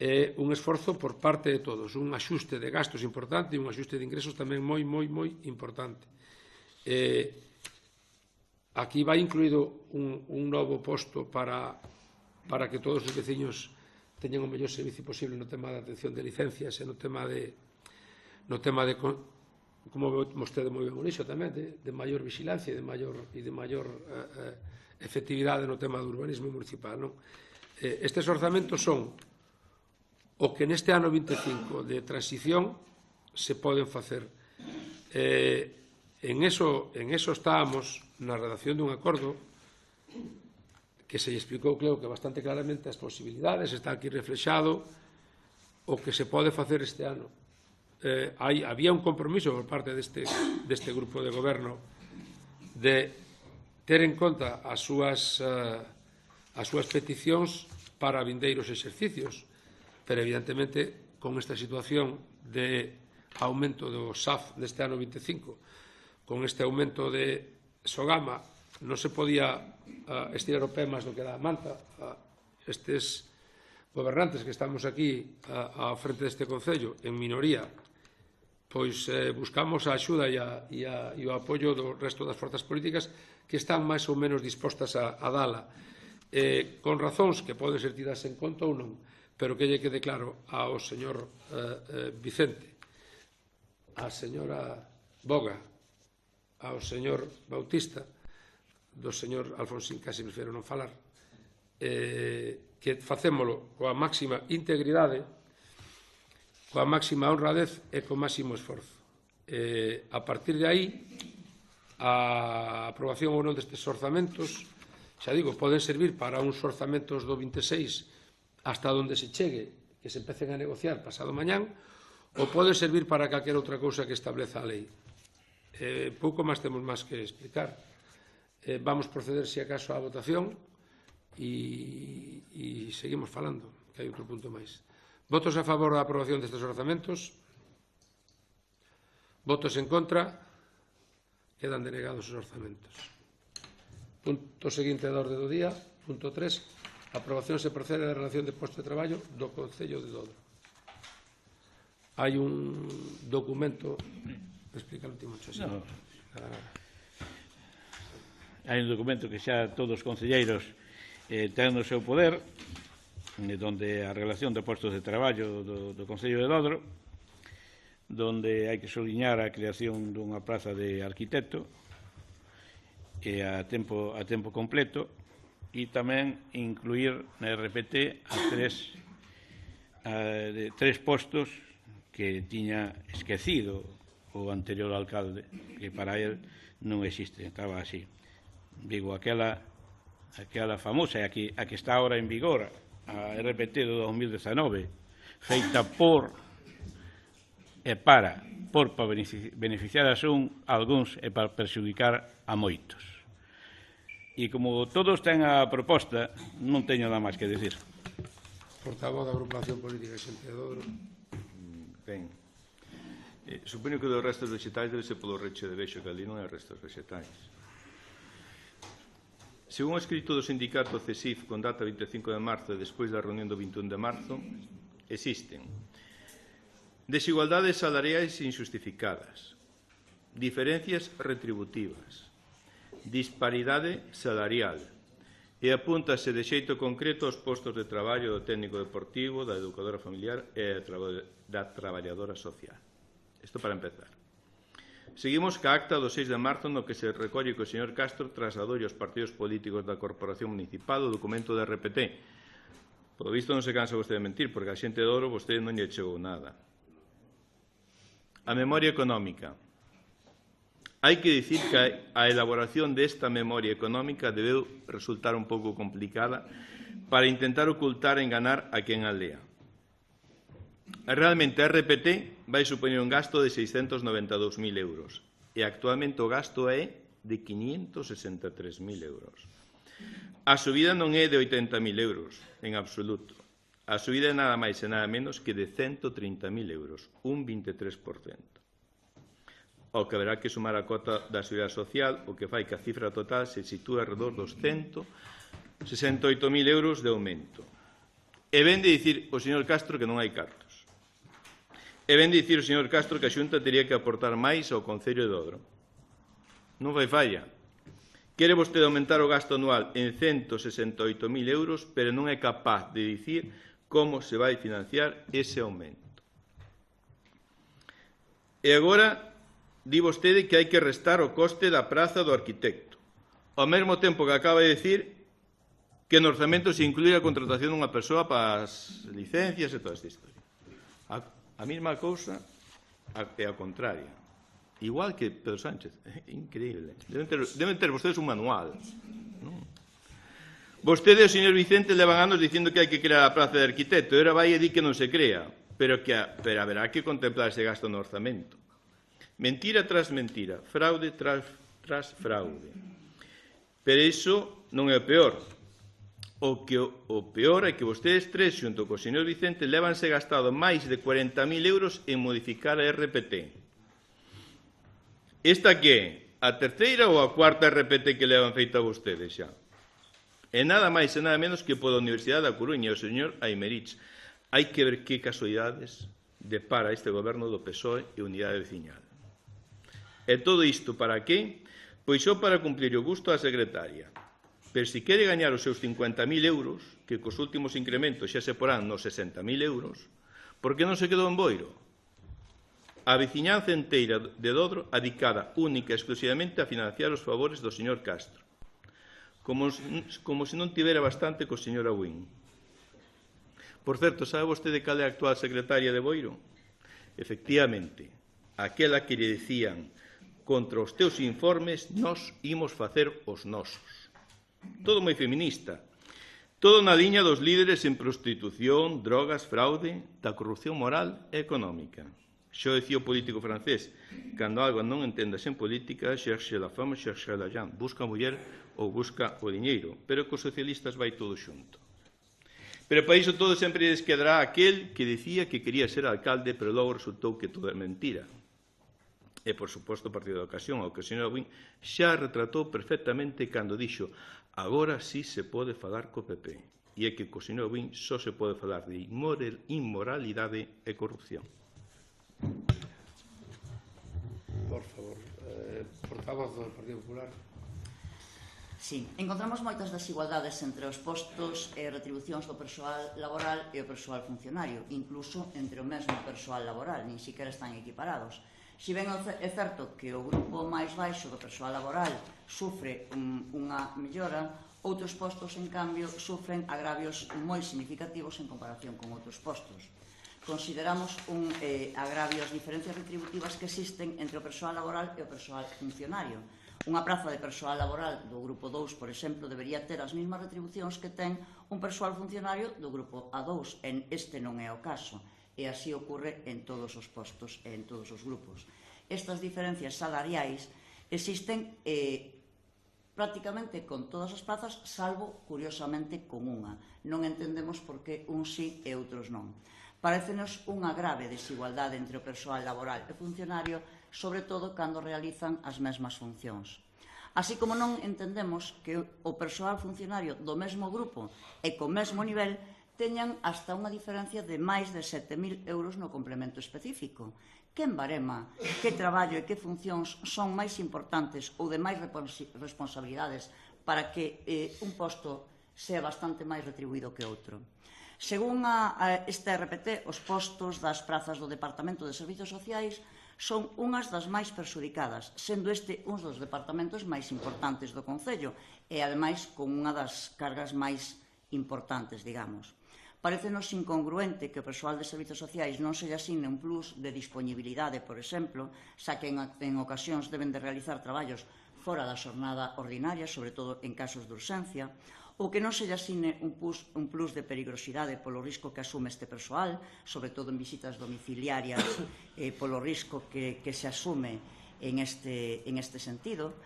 É un esforzo por parte de todos, un axuste de gastos importante e un axuste de ingresos tamén moi importante. Aquí vai incluído un novo posto para que todos os veciños teñan o mellor servicio posible no tema da atención de licencias e no tema de como vostede moi ben o dixo tamén, de maior vigilancia e de maior efectividade no tema do urbanismo municipal. Estes orzamentos son o que neste ano 25 de transición se poden facer. En eso estábamos na redacción dun acordo que se explicou, creo que bastante claramente, as posibilidades, está aquí reflexado o que se pode facer este ano. Había un compromiso por parte deste grupo de goberno de ter en conta as súas peticións para vindeiros exercicios, pero evidentemente con esta situación de aumento do SAF deste ano 25, con este aumento de Sogama, non se podía estirar o pé máis do que da manta. Estes gobernantes que estamos aquí ao frente deste Concello, en minoría, pois buscamos a axuda e o apoio do resto das forzas políticas que están máis ou menos dispostas a dala, con razóns que poden ser tidas en conta ou non, pero que lle quede claro ao señor Vicente, á señora Boga, ao señor Bautista, do señor Alfonsín, casi prefiro non falar, que facémolo coa máxima integridade, coa máxima honradez e co máximo esforzo. A partir de aí, a aprobación ou non destes orzamentos, xa digo, poden servir para uns orzamentos do 26 hasta onde se chegue, que se empecen a negociar pasado mañán, ou poden servir para calquera outra cousa que estableza a lei. Pouco máis temos máis que explicar. Vamos proceder, se acaso, á votación e seguimos falando, que hai outro punto máis. Votos a favor da aprobación destes orzamentos? Votos en contra? Quedan denegados os orzamentos. Punto seguinte da orde do día, punto 3. A aprobación se procede da relación de posto de traballo do Concello de Dodro. Hai un documento... Explica o último, Xosé. No. Hai un documento que xa todos os concelleiros ten no seu poder, donde a relación de postos de traballo do Concello de Dodro, donde hai que soliñar a creación dunha praza de arquitecto a tempo completo e tamén incluir na RPT a tres postos que tiña esquecido o anterior alcalde, que para él non existe, estaba así. Digo, aquela famosa, a que está ahora en vigor, a RPT do 2019, feita por beneficiar a algúns e para perxudicar a moitos. E como todos ten a proposta, non teño nada máis que decir. Portavoz da agrupación política Xente de Dodro. Ben, supoño que dos restos vegetais debe ser polo recho de Beixo, que ali non hai restos vegetais. Según o escrito do sindicato CESIF con data 25 de marzo e despois da reunión do 21 de marzo, existen desigualdades salariais injustificadas, diferencias retributivas, disparidade salarial e apúntase de xeito concreto aos postos de traballo do técnico deportivo, da educadora familiar e da traballadora social. Isto para empezar. Seguimos ca acta do 6 de marzo no que se recolle que o señor Castro trasladou aos partidos políticos da Corporación Municipal o documento da RPT. Por visto non se cansa vostede de mentir, porque a xente de Dodro vostede non lle chegou nada. A memoria económica. Hai que dicir que a elaboración desta memoria económica debeu resultar un pouco complicada para intentar ocultar e enganar a quen a lea. Realmente a RPT vai supoñer un gasto de 692.000 euros e actualmente o gasto é de 563.000 euros. A subida non é de 80.000 euros, en absoluto. A subida é nada máis e nada menos que de 130.000 euros, un 23%. O que haberá que sumar a cota da Seguridade Social, o que fai que a cifra total se sitúe alrededor dos 168.000 euros de aumento. E ven de dicir o señor Castro que non hai cartos. E ven de dicir o señor Castro que a Xunta teria que aportar máis ao Concello de Dodro. Non fai falla. Quere vostede aumentar o gasto anual en 168.000 euros, pero non é capaz de dicir como se vai financiar ese aumento. E agora di vostede que hai que restar o coste da praza do arquitecto. Ao mesmo tempo que acaba de decir que no orzamento se inclui a contratación dunha persoa para as licencias e toda esta historia. A mesma cousa é a contraria. Igual que Pedro Sánchez. Increíble. Deben ter vostedes un manual. Vostede e o señor Vicente levan anos dicindo que hai que crear a praza de arquitecto. E ora vai e di que non se crea. Pero haberá que contemplar ese gasto no orzamento. Mentira tras mentira, fraude tras fraude. Pero iso non é o peor. O peor é que vostedes tres, xunto co señor Vicente, levanse gastado máis de 40.000 euros en modificar a RPT. Esta que é? A terceira ou a cuarta RPT que levan feita vostedes xa? E nada máis e nada menos que pola Universidade da Coruña, o señor Aymerich. Hai que ver que casualidades depara este goberno do PSOE e Unidade Veciñal. E todo isto para que? Pois só para cumplir o gusto da secretaria. Pero se quere gañar os seus 50.000 euros, que cos últimos incrementos xa se porán nos 60.000 euros, por que non se quedou en Boiro? A veciñanza enteira de Dodro adicada única e exclusivamente a financiar os favores do señor Castro. Como se non tivera bastante co señor Abuín. Por certo, sabe vostede cal é a actual secretaria de Boiro? Efectivamente, aquela que lle decían contra os teus informes nós imos facer os nosos. Todo moi feminista. Todo na liña dos líderes en prostitución, drogas, fraude, da corrupción moral e económica. Xo decía o político francés, cando algo non entendas en política, cherche la femme, cherche la gente. Busca a muller ou busca o diñeiro. Pero cos socialistas vai todo xunto. Pero para iso todo sempre lles quedará aquel que decía que quería ser alcalde, pero logo resultou que todo é mentira. E, por suposto, o partido da ocasión, ao que o señor Abuín xa retratou perfectamente cando dixo agora sí se pode falar co PP. E é que co señor Abuín só se pode falar de inmoralidade e corrupción. Por favor, portavoz do Partido Popular. Sí, encontramos moitas desigualdades entre os postos e retribucións do persoal laboral e o persoal funcionario, incluso entre o mesmo persoal laboral, nin siquiera están equiparados. Si ben é certo que o grupo máis baixo do persoal laboral sufre unha mellora, outros postos, en cambio, sufren agravios moi significativos en comparación con outros postos. Consideramos agravios, diferencias retributivas que existen entre o persoal laboral e o persoal funcionario. Unha praza de persoal laboral do grupo 2, por exemplo, debería ter as mesmas retribucións que ten un persoal funcionario do grupo A2. Este non é o caso, e así ocorre en todos os postos e en todos os grupos. Estas diferencias salariais existen prácticamente con todas as prazas, salvo, curiosamente, con unha. Non entendemos por que uns sí e outros non. Parécenos unha grave desigualdade entre o persoal laboral e funcionario, sobre todo cando realizan as mesmas funcións. Así como non entendemos que o persoal funcionario do mesmo grupo e co mesmo nivel teñan hasta unha diferencia de máis de 7.000 euros no complemento específico. Quen barema que traballo e que funcións son máis importantes ou de máis responsabilidades para que un posto sea bastante máis retribuído que outro? Según esta RPT, os postos das prazas do Departamento de Servizos Sociais son unhas das máis perxudicadas, sendo este un dos departamentos máis importantes do Concello e, ademais, con unha das cargas máis importantes, digamos. Parécenos incongruente que o persoal de Servizos Sociais non se lle asigne un plus de disponibilidade, por exemplo, xa que en ocasións deben de realizar traballos fora da xornada ordinaria, sobre todo en casos de urxencia, ou que non se lle asigne un plus de perigrosidade polo risco que asume este persoal, sobre todo en visitas domiciliarias, polo risco que se asume en este sentido.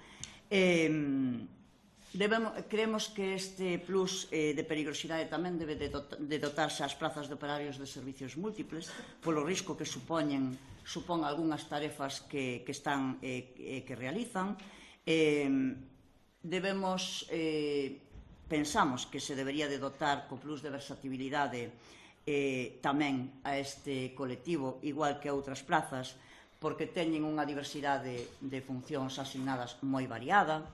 Creemos que este plus de perigrosidade tamén debe de dotarse ás prazas de operarios de servicios múltiples, polo risco que supón algunhas tarefas que realizan. Pensamos que se debería de dotar co plus de versatilidade tamén a este colectivo, igual que a outras plazas, porque teñen unha diversidade de funcións asignadas moi variada.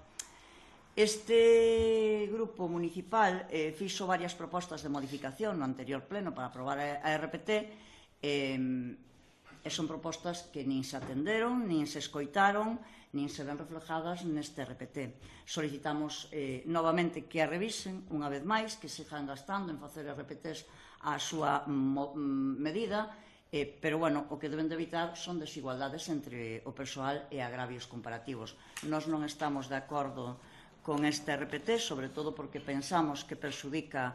Este grupo municipal fixo varias propostas de modificación no anterior pleno para aprobar a RPT e son propostas que nin se atenderon, nin se escoitaron, nin se ven reflejadas neste RPT. Solicitamos novamente que a revisen unha vez máis, que se están gastando en facer RPTs á súa medida, pero, bueno, o que deben de evitar son desigualdades entre o persoal e agravios comparativos. Nós non estamos de acordo con este RPT, sobre todo porque pensamos que perxudica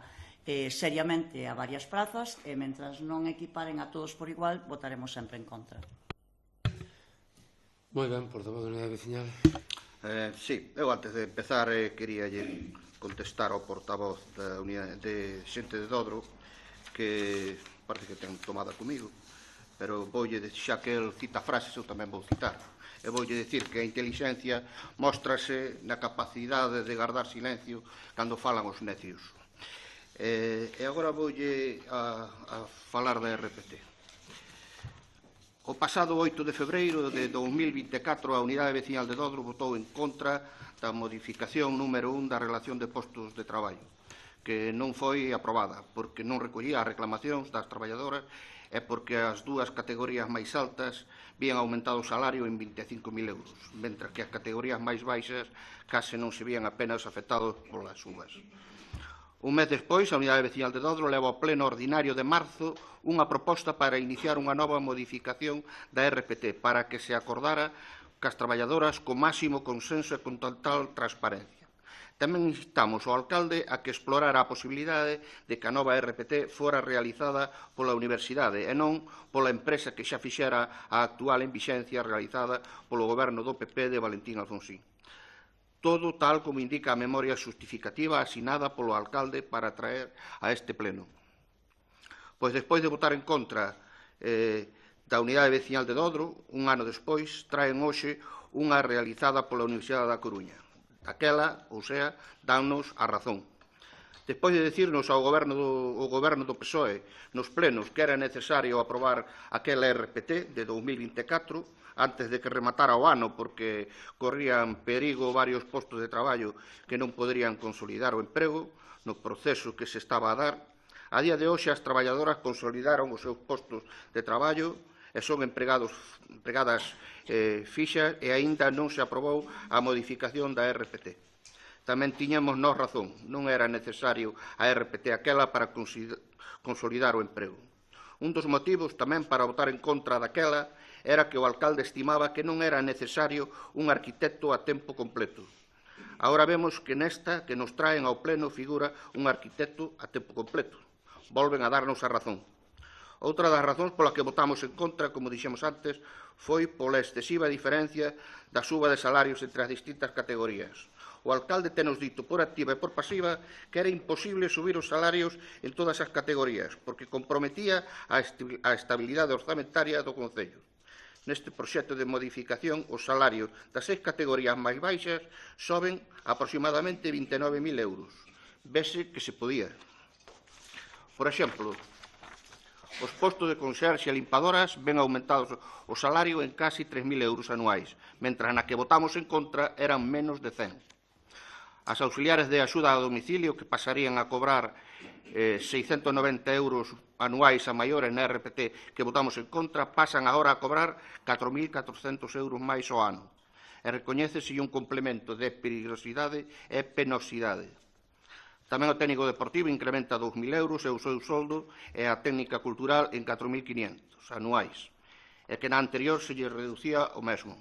seriamente a varias prazas e, mentras non equiparen a todos por igual, votaremos sempre en contra. Moi ben, portavoz da Unidade Veciñal. Sí, eu antes de empezar quería contestar ao portavoz da Unidade de Xente de Dodro, que parece que ten tomada comigo, pero voulle, xa que el cita frases, eu tamén vou citar. E voulle dicir que a intelixencia móstrase na capacidade de guardar silencio cando falan os necios. E agora voulle a falar da RPT. O pasado 8 de febreiro de 2024 a Unidade Veciñal de Dodro votou en contra da modificación número 1 da relación de postos de traballo, que non foi aprobada porque non recollía as reclamacións das traballadoras e porque as dúas categorías máis altas vían aumentado o salario en 25.000 euros, mentre que as categorías máis baixas case non se vían apenas afectados polas subas. Un mes despois, a Unidade Veciñal de Dodro leva ao pleno ordinario de marzo unha proposta para iniciar unha nova modificación da RPT para que se acordara cas traballadoras co máximo consenso e con total transparencia. Tamén instamos ao alcalde a que explorara a posibilidade de que a nova RPT fora realizada pola Universidade e non pola empresa que xa fixera a actual en vixencia realizada polo goberno do PP de Valentín Alfonsín. Todo tal como indica a memoria xustificativa asinada polo alcalde para traer a este pleno. Pois despois de votar en contra da Unidade Veciñal de Dodro, un ano despois, traen hoxe unha realizada pola Universidade da Coruña. Aquela, ou sea, dannos a razón. Despois de dicirnos ao goberno do PSOE nos plenos que era necesario aprobar aquela RPT de 2024 antes de que rematara o ano porque corrían perigo varios postos de traballo que non poderían consolidar o emprego no proceso que se estaba a dar, a día de hoxe as traballadoras consolidaron os seus postos de traballo e son empregadas fixas e aínda non se aprobou a modificación da RPT. Tamén tiñamos nós razón, non era necesario a RPT aquela para consolidar o emprego. Un dos motivos tamén para votar en contra daquela era que o alcalde estimaba que non era necesario un arquitecto a tempo completo. Agora vemos que nesta que nos traen ao pleno figura un arquitecto a tempo completo. Volven a darnos a razón. Outra das razóns pola que votamos en contra, como dixemos antes, foi pola excesiva diferencia da suba de salarios entre as distintas categorías. O alcalde tenos dito por activa e por pasiva que era imposible subir os salarios en todas as categorías, porque comprometía a estabilidade orzamentaria do Concello. Neste proxecto de modificación, os salarios das 6 categorías máis baixas soben aproximadamente 29.000 euros. Vese que se podía. Por exemplo, os postos de conserxe e limpadoras ven aumentados o salario en casi 3.000 euros anuais, mentras na que votamos en contra eran menos de 100. As auxiliares de axuda a domicilio, que pasarían a cobrar 690 euros anuais a maiores na RPT que votamos en contra, pasan agora a cobrar 4.400 euros máis ao ano. E recoñécese un complemento de perigosidade e penosidade. Tamén o técnico deportivo incrementa 2.000 euros e o seu soldo e a técnica cultural en 4.500 anuais, e que na anterior se lle reducía o mesmo.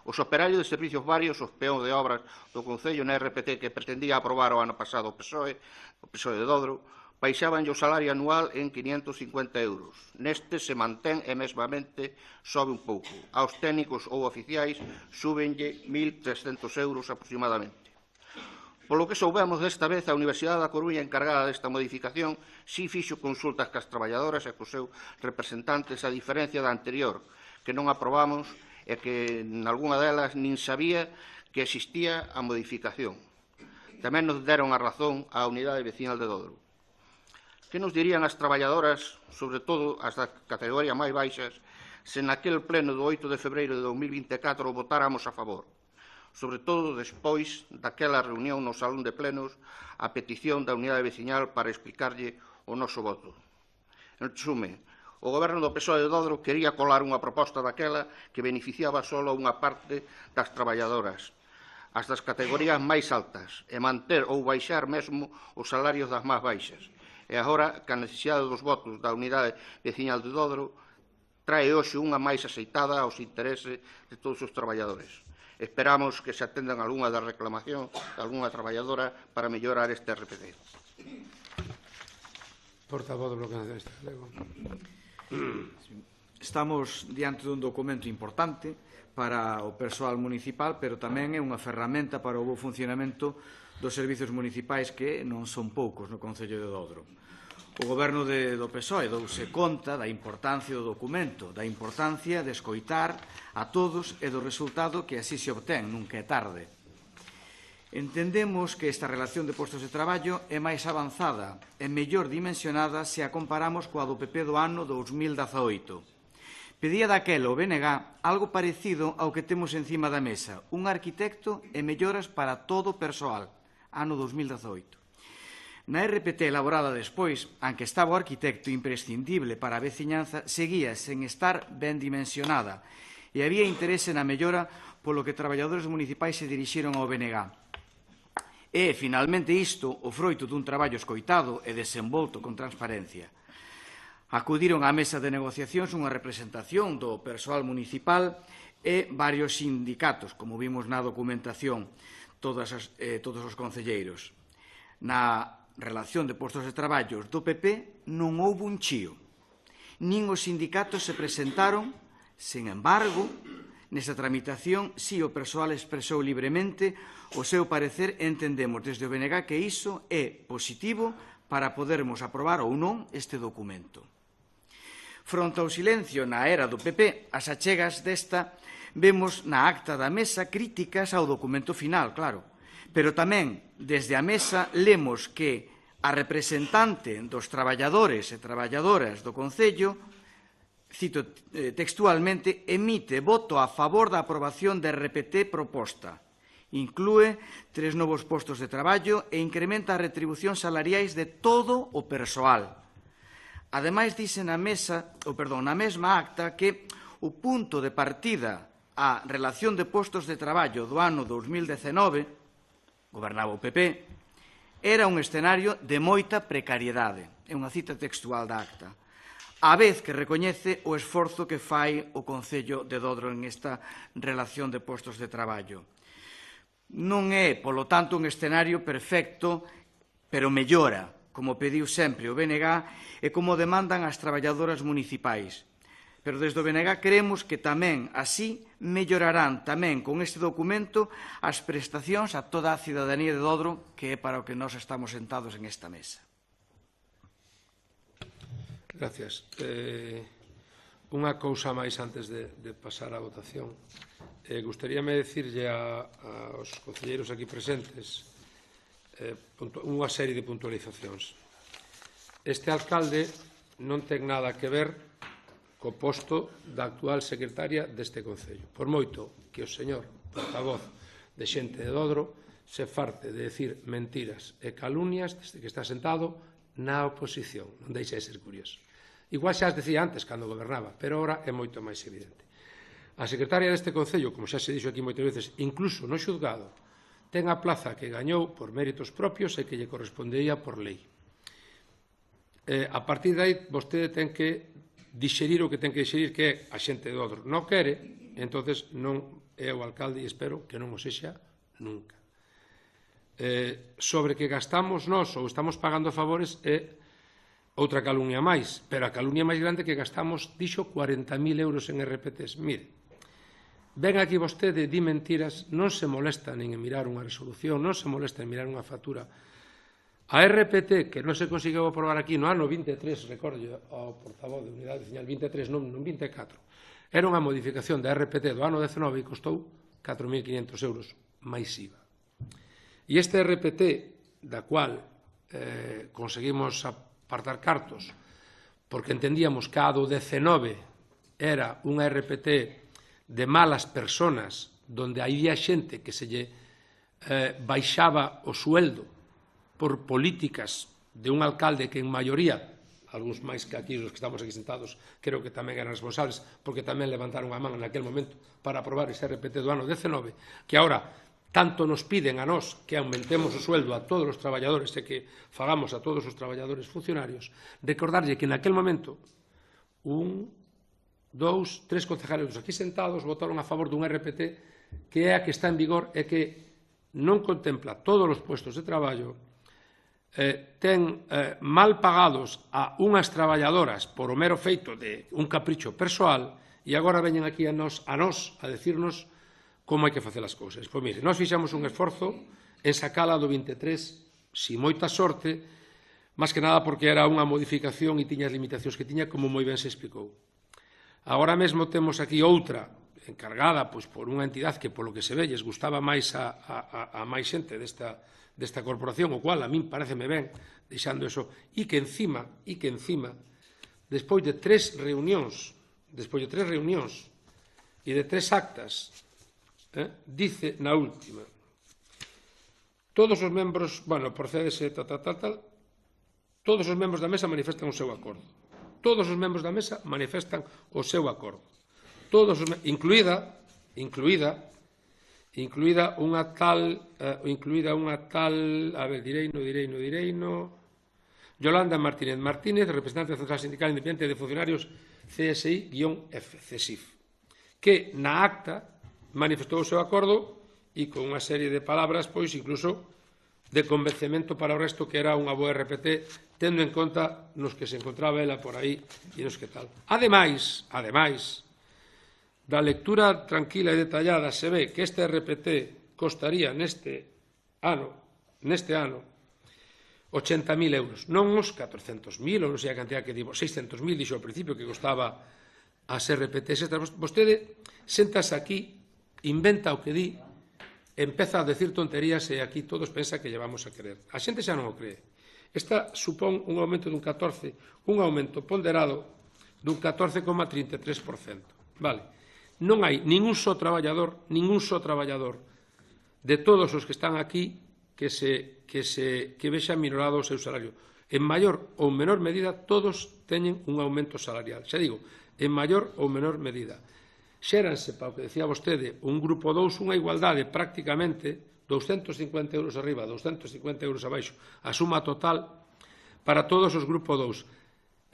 Os operarios de servicios varios, os peóns de obras do Concello na RPT que pretendía aprobar o ano pasado o PSOE de Dodro, baixaban o salario anual en 550 euros. Neste se mantén e mesmamente sobe un pouco. Aos técnicos ou oficiais súbenlle 1.300 euros aproximadamente. Polo que soubemos desta vez, a Universidade da Coruña encargada desta modificación si fixo consultas cas traballadoras e cos seus representantes a diferencia da anterior, que non aprobamos e que nalgúna delas nin sabía que existía a modificación. Tamén nos deron a razón á Unidade Vecinal de Dodro. Que nos dirían as traballadoras, sobre todo as da categoría máis baixas, se naquel pleno do 8 de febreiro de 2024 votáramos a favor? Sobre todo despois daquela reunión no Salón de Plenos a petición da Unidade Vecinal para explicarlle o noso voto. En resume, o goberno do PSOE de Dodro quería colar unha proposta daquela que beneficiaba só a unha parte das traballadoras, as das categorías máis altas, e manter ou baixar mesmo os salarios das máis baixas. E agora, que a necesidade dos votos da Unidade Vecinal de Dodro trae hoxe unha máis aceitada aos intereses de todos os traballadores. Esperamos que se atendan algunha da reclamación de algunha traballadora para mellorar este RPT. Portavoz do Bloque Nacionalista Galego. Estamos diante dun documento importante para o persoal municipal, pero tamén é unha ferramenta para o bo funcionamento dos servizos municipais que non son poucos no Concello de Dodro. O goberno do PSOE douse conta da importancia do documento, da importancia de escoitar a todos e do resultado que así se obtén, nunca é tarde. Entendemos que esta relación de postos de traballo é máis avanzada e mellor dimensionada se a comparamos coa do PP do ano 2018. Pedía daquela o BNG algo parecido ao que temos encima da mesa, un arquitecto e melloras para todo o persoal, ano 2018. Na RPT elaborada despois, aunque estaba o arquitecto imprescindible para a veciñanza, seguía sen estar ben dimensionada e había interese na mellora polo que traballadores municipais se dirixiron ao BNG. E, finalmente, isto o froito dun traballo escoitado e desenvolto con transparencia. Acudiron á mesa de negociacións unha representación do persoal municipal e varios sindicatos, como vimos na documentación, todos os concelleiros. Na relación de postos de traballo do PP non houbo un chío. Nin os sindicatos se presentaron, sen embargo, nesta tramitación, si o persoal expresou libremente o seu parecer, entendemos desde o BNG que iso é positivo para podermos aprobar ou non este documento. Fronte ao silencio na era do PP, as achegas desta vemos na acta da mesa críticas ao documento final, claro, pero tamén desde a mesa lemos que a representante dos traballadores e traballadoras do Concello, cito textualmente, emite voto a favor da aprobación da RPT proposta. Inclúe 3 novos postos de traballo e incrementa as retribucións salariais de todo o persoal. Ademais, dice na mesma acta que o punto de partida a relación de postos de traballo do ano 2019, gobernaba o PP, era un escenario de moita precariedade. É unha cita textual da acta. A vez que recoñece o esforzo que fai o Concello de Dodro en esta relación de postos de traballo. Non é, polo tanto, un escenario perfecto, pero mellora, como pediu sempre o BNG e como demandan as traballadoras municipais. Pero desde o BNG creemos que tamén así mellorarán tamén con este documento as prestacións a toda a cidadanía de Dodro, que é para o que nós estamos sentados en esta mesa. Gracias. Unha cousa máis antes de pasar á votación. Gustaríame dicirlle aos concelleiros aquí presentes unha serie de puntualizacións. Este alcalde non ten nada que ver co posto da actual secretaria deste Concello. Por moito que o señor portavoz de Xente de Dodro se farte de decir mentiras e calumnias desde que está sentado na oposición. Non deixa de ser curioso. Igual xa as decía antes, cando gobernaba, pero ora é moito máis evidente. A secretaria deste Concello, como xa se dixo aquí moitas veces, incluso no xulgado, ten a plaza que gañou por méritos propios e que lle correspondería por lei. A partir de aí, vostede ten que dixerir o que ten que dixerir, que é a Xente de Dodro. Non quere, entonces non é o alcalde e espero que non o sexa nunca. Sobre que gastamos nós ou estamos pagando favores é outra calumnia máis, pero a calumnia máis grande que gastamos, dixo, 40.000 euros en RPTs. Mire, ven aquí vostede, di mentiras, non se molesta nin en mirar unha resolución, non se molesta en mirar unha factura. A RPT, que non se conseguiu aprobar aquí no ano 23, recordo ao portavoz de Unidade Veciñal, 23, non 24, era unha modificación da RPT do ano 19 e costou 4.500 euros máis IVA. E este RPT, da cual conseguimos apartar cartos, porque entendíamos que a do 19 era unha RPT de malas personas, donde había xente que se lle baixaba o sueldo por políticas de un alcalde que en maioría, algúns máis que aquí, os que estamos aquí sentados, creo que tamén eran responsables, porque tamén levantaron a man naquel momento para aprobar ese RPT do ano 19, que agora tanto nos piden a nós que aumentemos o sueldo a todos os traballadores e que fagamos a todos os traballadores funcionarios. Recordarlle que naquel momento 1, 2, 3 concejales aquí sentados votaron a favor dun RPT que é a que está en vigor e que non contempla todos os puestos de traballo, ten mal pagados a unhas traballadoras por o mero feito de un capricho persoal e agora veñen aquí a nós a decirnos como hai que facer as cousas. Pois mire, nós fixamos un esforzo en sacala do 23, si moita sorte, máis que nada porque era unha modificación e tiña as limitacións que tiña, como moi ben se explicou. Agora mesmo temos aquí outra encargada pois por unha entidade que, polo que se ve, lles gustaba máis a máis xente desta corporación, o cual a min pareceme ben, deixando eso, e que encima, despois de 3 reunións e de 3 actas, dice na última, todos os membros, procédese todos os membros da mesa manifestan o seu acordo. Todos os membros da mesa manifestan o seu acordo. Incluída unha tal, a ver, direino, Yolanda Martínez, representante da Central Sindical Independiente de Funcionarios CSI-F, CESIF, que na acta manifestou o seu acordo e con unha serie de palabras, pois, incluso de convencemento para o resto que era unha boa RPT, tendo en conta nos que se encontraba ela por aí e nos que tal. Ademais, da lectura tranquila e detallada se ve que este RPT costaría neste ano 80.000 euros, non uns 400.000 ou non sei a cantidad que digo, 600.000 dixo ao principio que costaba as RPTs. Vostede séntase aquí, inventa o que di, empeza a decir tonterías e aquí todos pensa que llevamos a creer. A xente xa non o cree. Esta supón un aumento dun 14, un aumento ponderado dun 14,33%. Vale. Non hai ningún só traballador de todos os que están aquí que vexa minorado o seu salario. En maior ou menor medida, todos teñen un aumento salarial. Xa digo, en maior ou menor medida. Xéranse, para o que decía vostede, un grupo 2, unha igualdade prácticamente 250 euros arriba, 250 euros abaixo, a suma total para todos os grupos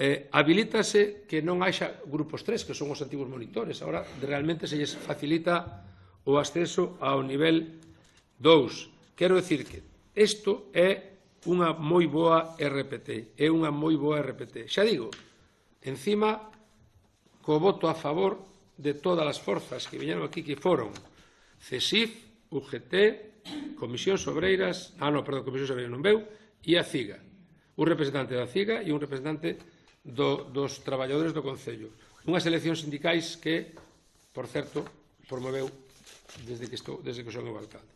2. Habilítase que non haxa grupos 3, que son os antigos monitores. Ahora realmente se lles facilita o acceso ao nivel 2. Quero dicir que isto é unha moi boa RPT. Xa digo, encima, co voto a favor de todas as forzas que viñeron aquí, que foron CESIF, UGT, Comisións Obreiras, Comisións Obreiras non veu, e a CIGA. Un representante da CIGA e un representante dos traballadores do Concello. Unhas eleccións sindicais que, por certo, promoveu desde que son o alcalde.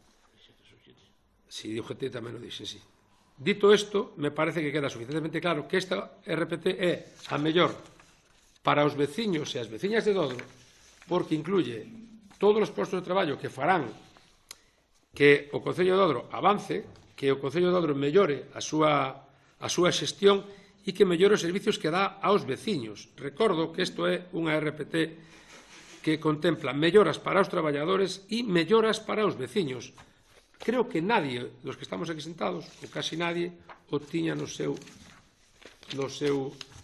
Si, de UGT tamén o dixen, si. Dito isto, me parece que queda suficientemente claro que esta RPT é a mellor para os veciños e as veciñas de Dodro, porque incluye todos os postos de traballo que farán que o Concello de Dodro avance, que o Concello de Dodro mellore a súa xestión e que mellore os servicios que dá aos veciños. Recordo que isto é unha RPT que contempla melloras para os traballadores e melloras para os veciños. Creo que nadie dos que estamos aquí sentados, ou casi nadie, o tiña no seu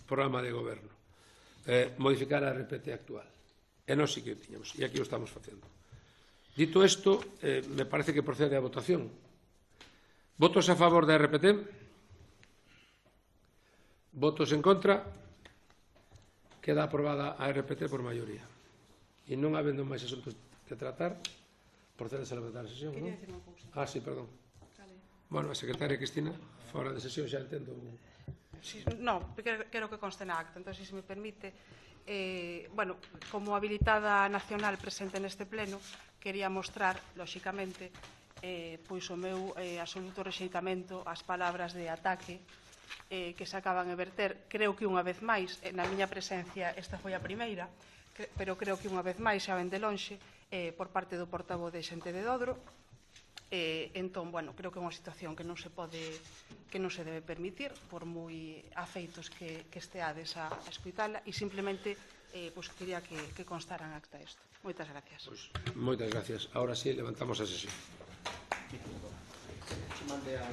programa de goberno. Modificar a RPT actual. E nós sí que o tiñamos, e aquí o estamos facendo. Dito isto, me parece que procede a votación. Votos a favor da RPT? Votos en contra? Queda aprobada a RPT por maioría. E non habendo máis asuntos que tratar, procede a levantar a sesión, non? Sí, perdón. Bueno, a secretaria Cristina, fora de sesión, xa entendo. No, quero que conste na acta. Entón, se me permite, como habilitada nacional presente neste pleno, quería mostrar, lóxicamente, pois o meu absoluto rexeitamento ás palabras de ataque que se acaban de verter. Creo que unha vez máis, na miña presencia, esta foi a primeira, pero creo que unha vez máis, xa ven de lonxe, por parte do portavoz de Xente de Dodro. Entón, creo que é unha situación que non se debe permitir, por moi afeitos que esteades a escuitala, e simplemente quería que constara en acta isto. Moitas gracias. Moitas gracias. Ahora sí, levantamos a sesión. Mande a